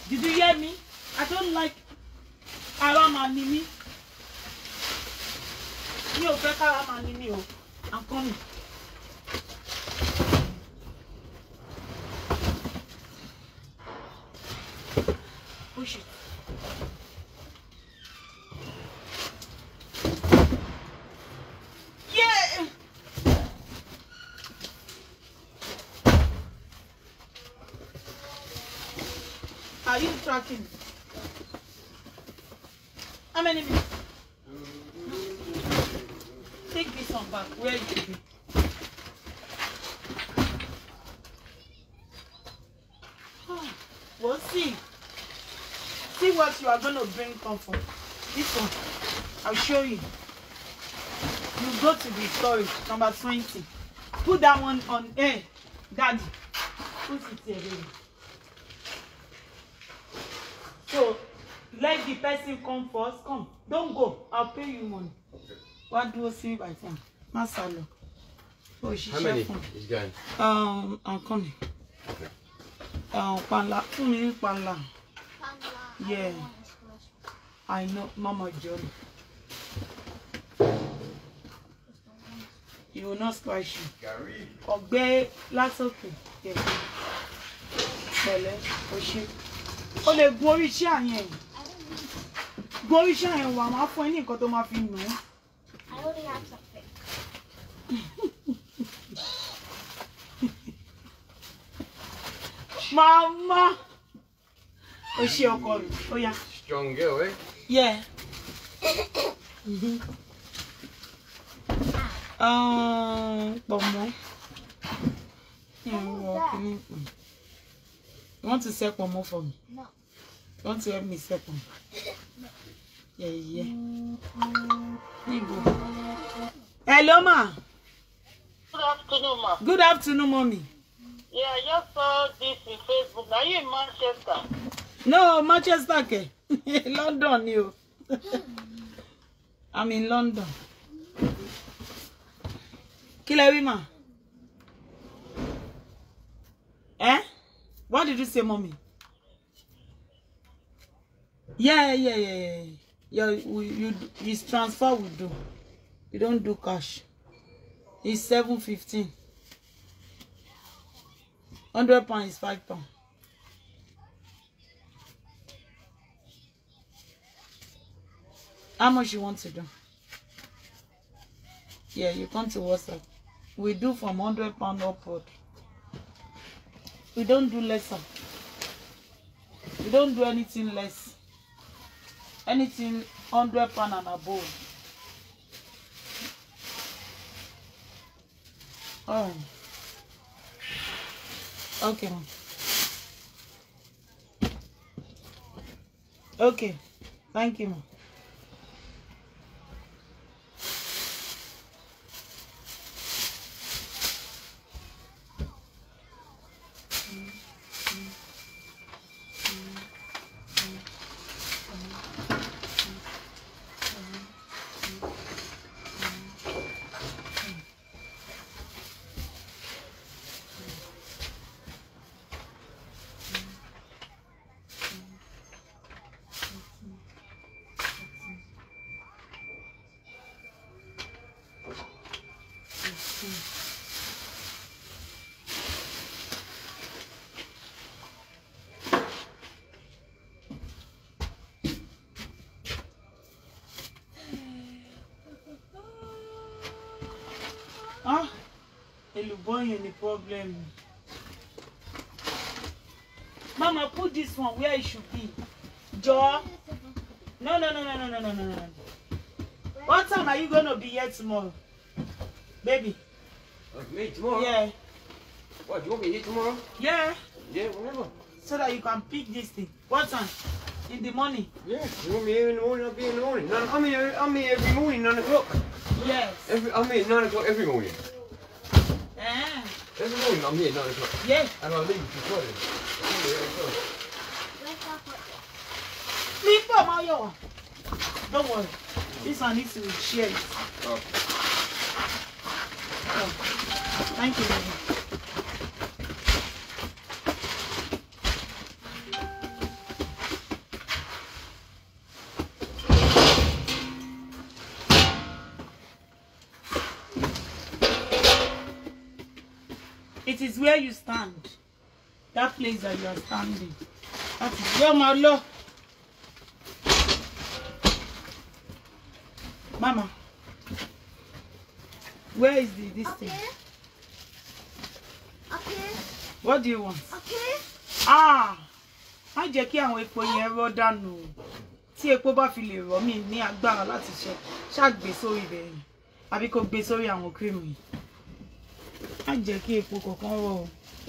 Did you hear me? I don't like Aramanimi. You okay, Aramanimi? I'm coming. Push it. Yeah. Are you tracking? How many minutes? Take this one back. Where is it? Well, see what you are going to bring comfort. This one, I'll show you. You go to the storage, number 20. Put that one on air. Daddy, put it here, baby. So, let the person come first. Come. Don't go. I'll pay you money. What do you see by phone? Masalo. Oh, how many is going? I'm coming. Panla. Panla. Yeah. I know, Mama John. You will not squash you. Ogbe látòkè. Yeah. Pẹ̀lẹ́, o ṣé. O lè gun orí iṣẹ́ àyẹn. Gun orí iṣẹ́ àyẹn wà máa fún ẹ ní nǹkan tó máa fi nù ẹ́. I already have something. Mama. O ṣé ọkọ mi. Ó yá. Strong girl, eh? Yeah. Pomo. You want to say pomo for me? No. You want to help me say pomo? No. Yeah. Hello, ma. Good afternoon, ma. Good afternoon, mommy. Yeah, I just saw this in Facebook. Are you in Manchester? No, Manchester, okay. London, you. I'm in London. Kilewi, ma. Eh? What did you say, mommy? Yeah. His transfer we do. We don't do cash. It's 7.15. £100 is £5. How much you want to do? Yeah, you come to WhatsApp. We do from £100 upward. We don't do lesser. We don't do anything less. Anything £100 and above. Oh. Okay. Okay. Thank you, ma'am. Any problem? Mama, put this one where it should be. Joe. No. What time are you gonna be here tomorrow? Baby. Me tomorrow? Yeah. What, you want me here tomorrow? Yeah. Yeah, whenever. So that you can pick this thing. What time? In the morning? Yeah, you want me here in the morning, I'll be in the morning. I'm here every morning, 9 o'clock. Yes. I'm here at 9 o'clock every morning. Ah. Every morning I'm here at 9 o'clock. Yeah. And I leave for Friday. Don't worry. This one needs to be shared. Oh. Thank you, baby. It is where you stand. That place that you are standing. That is where my Lord. Mama. Where is this thing? Okay. What do you want? Okay. Ah! Má jẹ́ kí àwọn epo yẹn rọ́ dànù. Tí epo bá fi lè rọ̀ mí ní agbára láti ṣàgbé sórí bẹ́ẹ̀ ni. Àbí kó gbé sórí àwọn cream yìí. Má jẹ́ kí epo kankan rọ̀ o.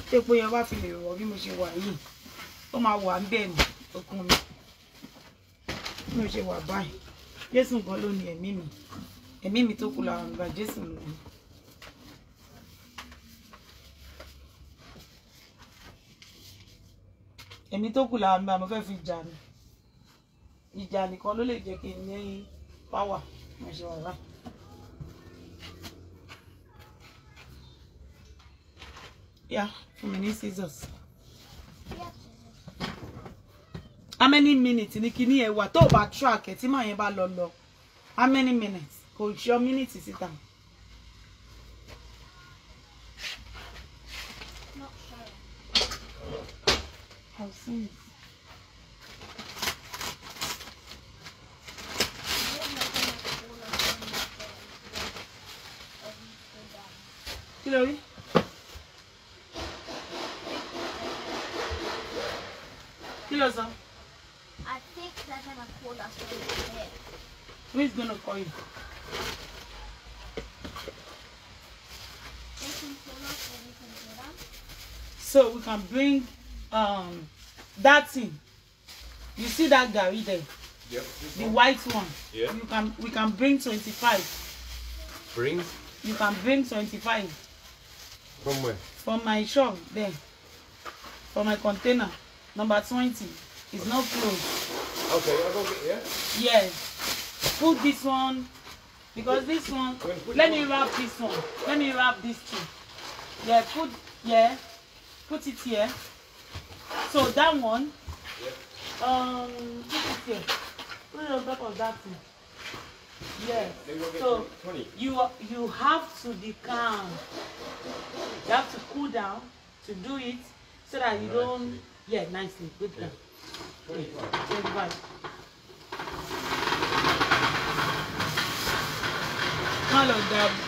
Tí epo yẹn bá fi lè rọ̀ bí mo ṣe wà yìí. Ó máa wà ńbẹ̀ ni okun mi. Bí mo ṣe wà báyìí. Jésù nǹkan ló ní ẹ̀mí mi. Ẹ̀mí mi tó kù lára mi bá Jésù ló ní. Ẹ̀mí tó kù lára mi bá mo fẹ́ fi jà ni. Ìjà nìkan ló lè jẹ́ kí n ní power. Mo ṣe wà báyìí. Yeah, fún mi ní scissors. How many minutes ní kíní ẹ wà tó bá track ẹ tí màá yẹn bá lọ? How many minutes? Kò ṣe minutes síta. Not sure. I'll see. Kí ló rí? Kí ló sọ? I think they're gonna call us when we're here. Who is gonna call you? They can call us when we can do them. So we can bring that thing. You see that Gary there? Yep. The white one. Yeah. We can bring 25. Bring? You can bring 25. From where? From my shop there. From my container. Number 20. It's not closed. Okay, I'll go get it, yeah? Yes. Put this one. Because this one. Let me wrap this one. Let me wrap this two. Yeah, put it here. So that one. Yeah. Put it here. Put it on top of that thing. Yes. Then we'll get So 20. you have to be calm. You have to cool down to do it so that you don't. Yeah, nicely. Good job. 25.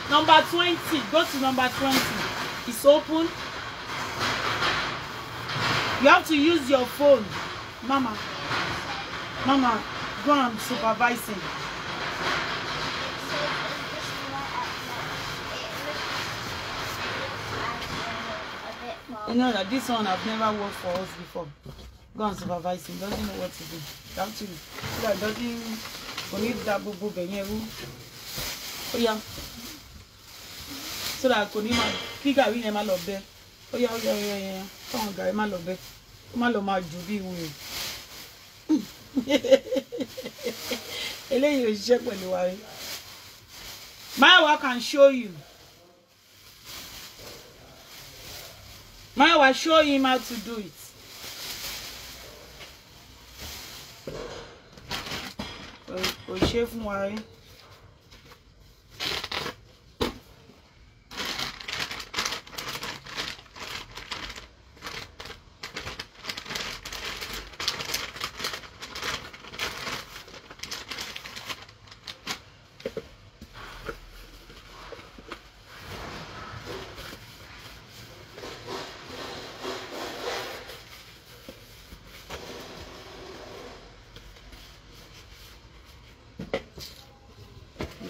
Number 20. Go to number 20. It's open. You have to use your phone. Mama, go and supervise him. You know that this one I've never worked for us before. Go and supervise him. Doesn't know what to do. Actually, so that doesn't need that boo boo. Oh yeah. So that could not kick a win a love there. Oh yeah. Come on, guy, my love there. Malo ma ju bí wo. Eléyìí ò ṣiṣẹ́ pẹ̀lú wa rí. Mayowa can show you. Mayowa show him how to do it. Kò ṣe fún wa rí.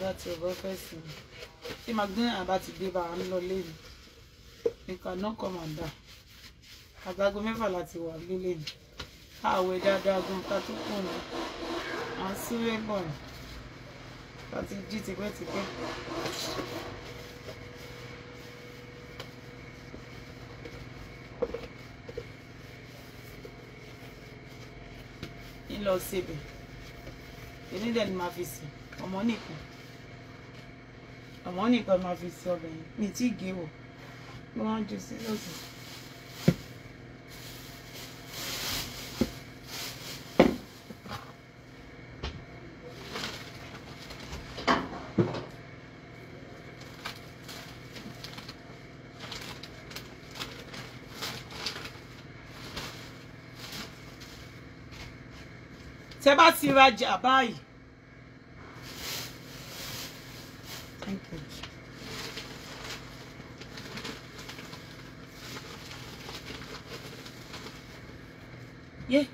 That's your breakfast. See, Magdalene about to give her a little lady. You cannot come and die. Àgbàgo mẹ́fà láti wà lílé ni. Àwẹ̀ dáadáa gan ká tó kùn ní. À ń súré bọ̀ ni. Láti jí tipẹ́tipẹ́. Ìlọ síbẹ̀. Èyí dẹ̀ ni màá fi sìn. Ọmọ nìkan máa fi sí ọbẹ̀ yẹn mi tí gé wò Go on, just listen. Tẹ́ bá ti rajà báyìí. Thank you. Yeah.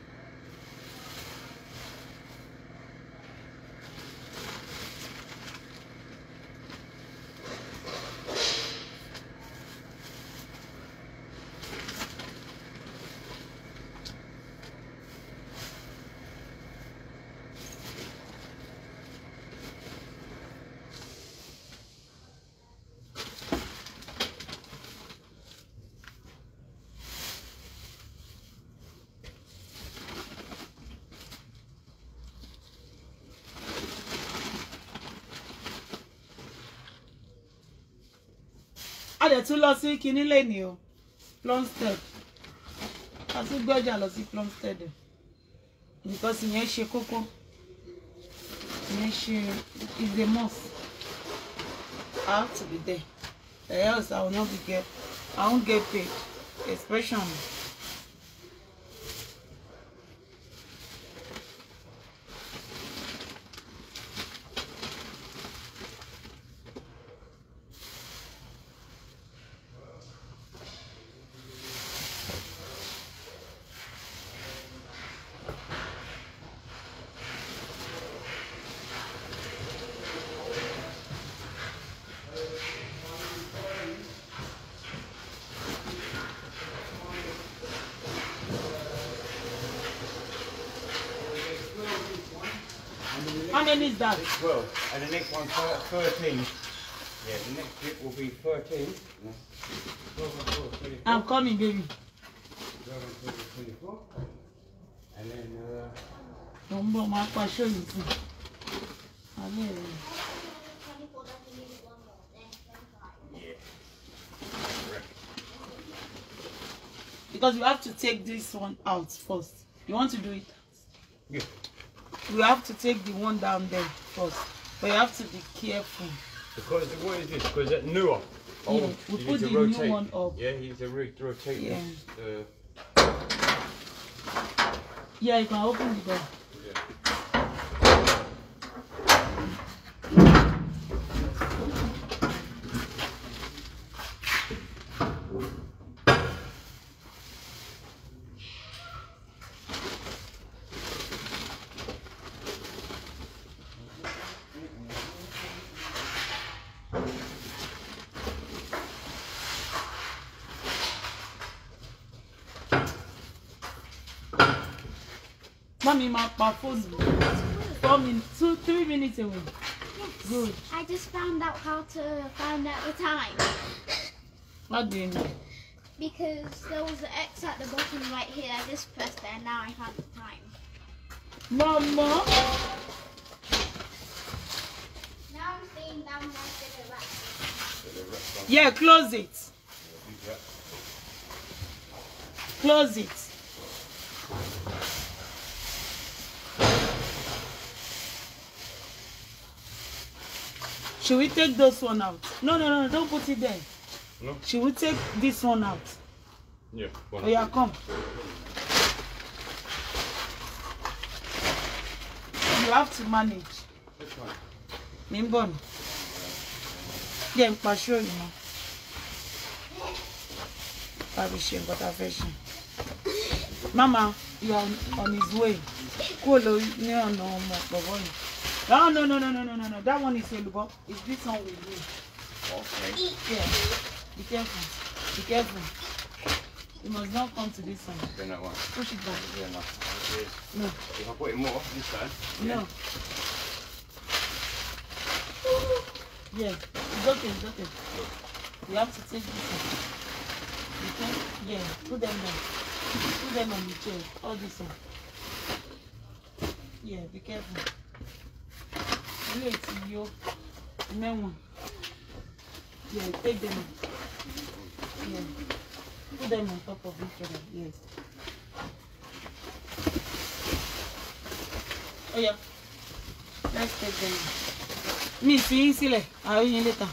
A dẹ̀ tún lọ sí kinní lẹ́ni o, Plumstead. A tún gbọ́jà lọ sí Plumstead. Because ìyẹn ṣe kókó. Ìyẹn ṣe is a must. I have to be there. Else I will not be get. I won't get paid. Especially. How many is that? 12. And the next one, 13. Yeah, the next clip will be 13. 12, I'm coming, baby. 12, 24. And then, Don't blow my car, show you. Because you have to take this one out first. You want to do it? Yeah. You have to take the one down there first. But you have to be careful. Because what is this? Because that newer. Yeah, we put the new one up. Yeah, you need to rotate Yeah. this. Yeah, you can open the door. Mommy, my phone. 4 minutes, 3 minutes away. Yes. Good. I just found out how to find out the time. What do you know? Because there was an X at the bottom right here. I just pressed it and now I found the time. Mama. Now I'm staying down there to the right. Yeah, close it. Close it. Should we take those one out? No, don't put it there. No. Should we take this one out? Yeah. Oh yeah, come. You have to manage. This one. Mimbon. Yeah, I'm sure you know. Mama, you are on his way. No. That one is Olubo. It's this one with you. Okay. Yeah. Be careful. Be careful. You must not come to this one. Then that one. Push it back. Yeah, no. No. If I put it more this side. No. Yeah. It's okay. You have to take this one. You can? Yeah. Put them down. Put them on the chair. All this one. Yeah, be careful. Wait, you. Remember. Yeah, take them out. Yeah. Put them on top of each other. Yes. Oh yeah. Let's take them. Me, see, I'll see you later.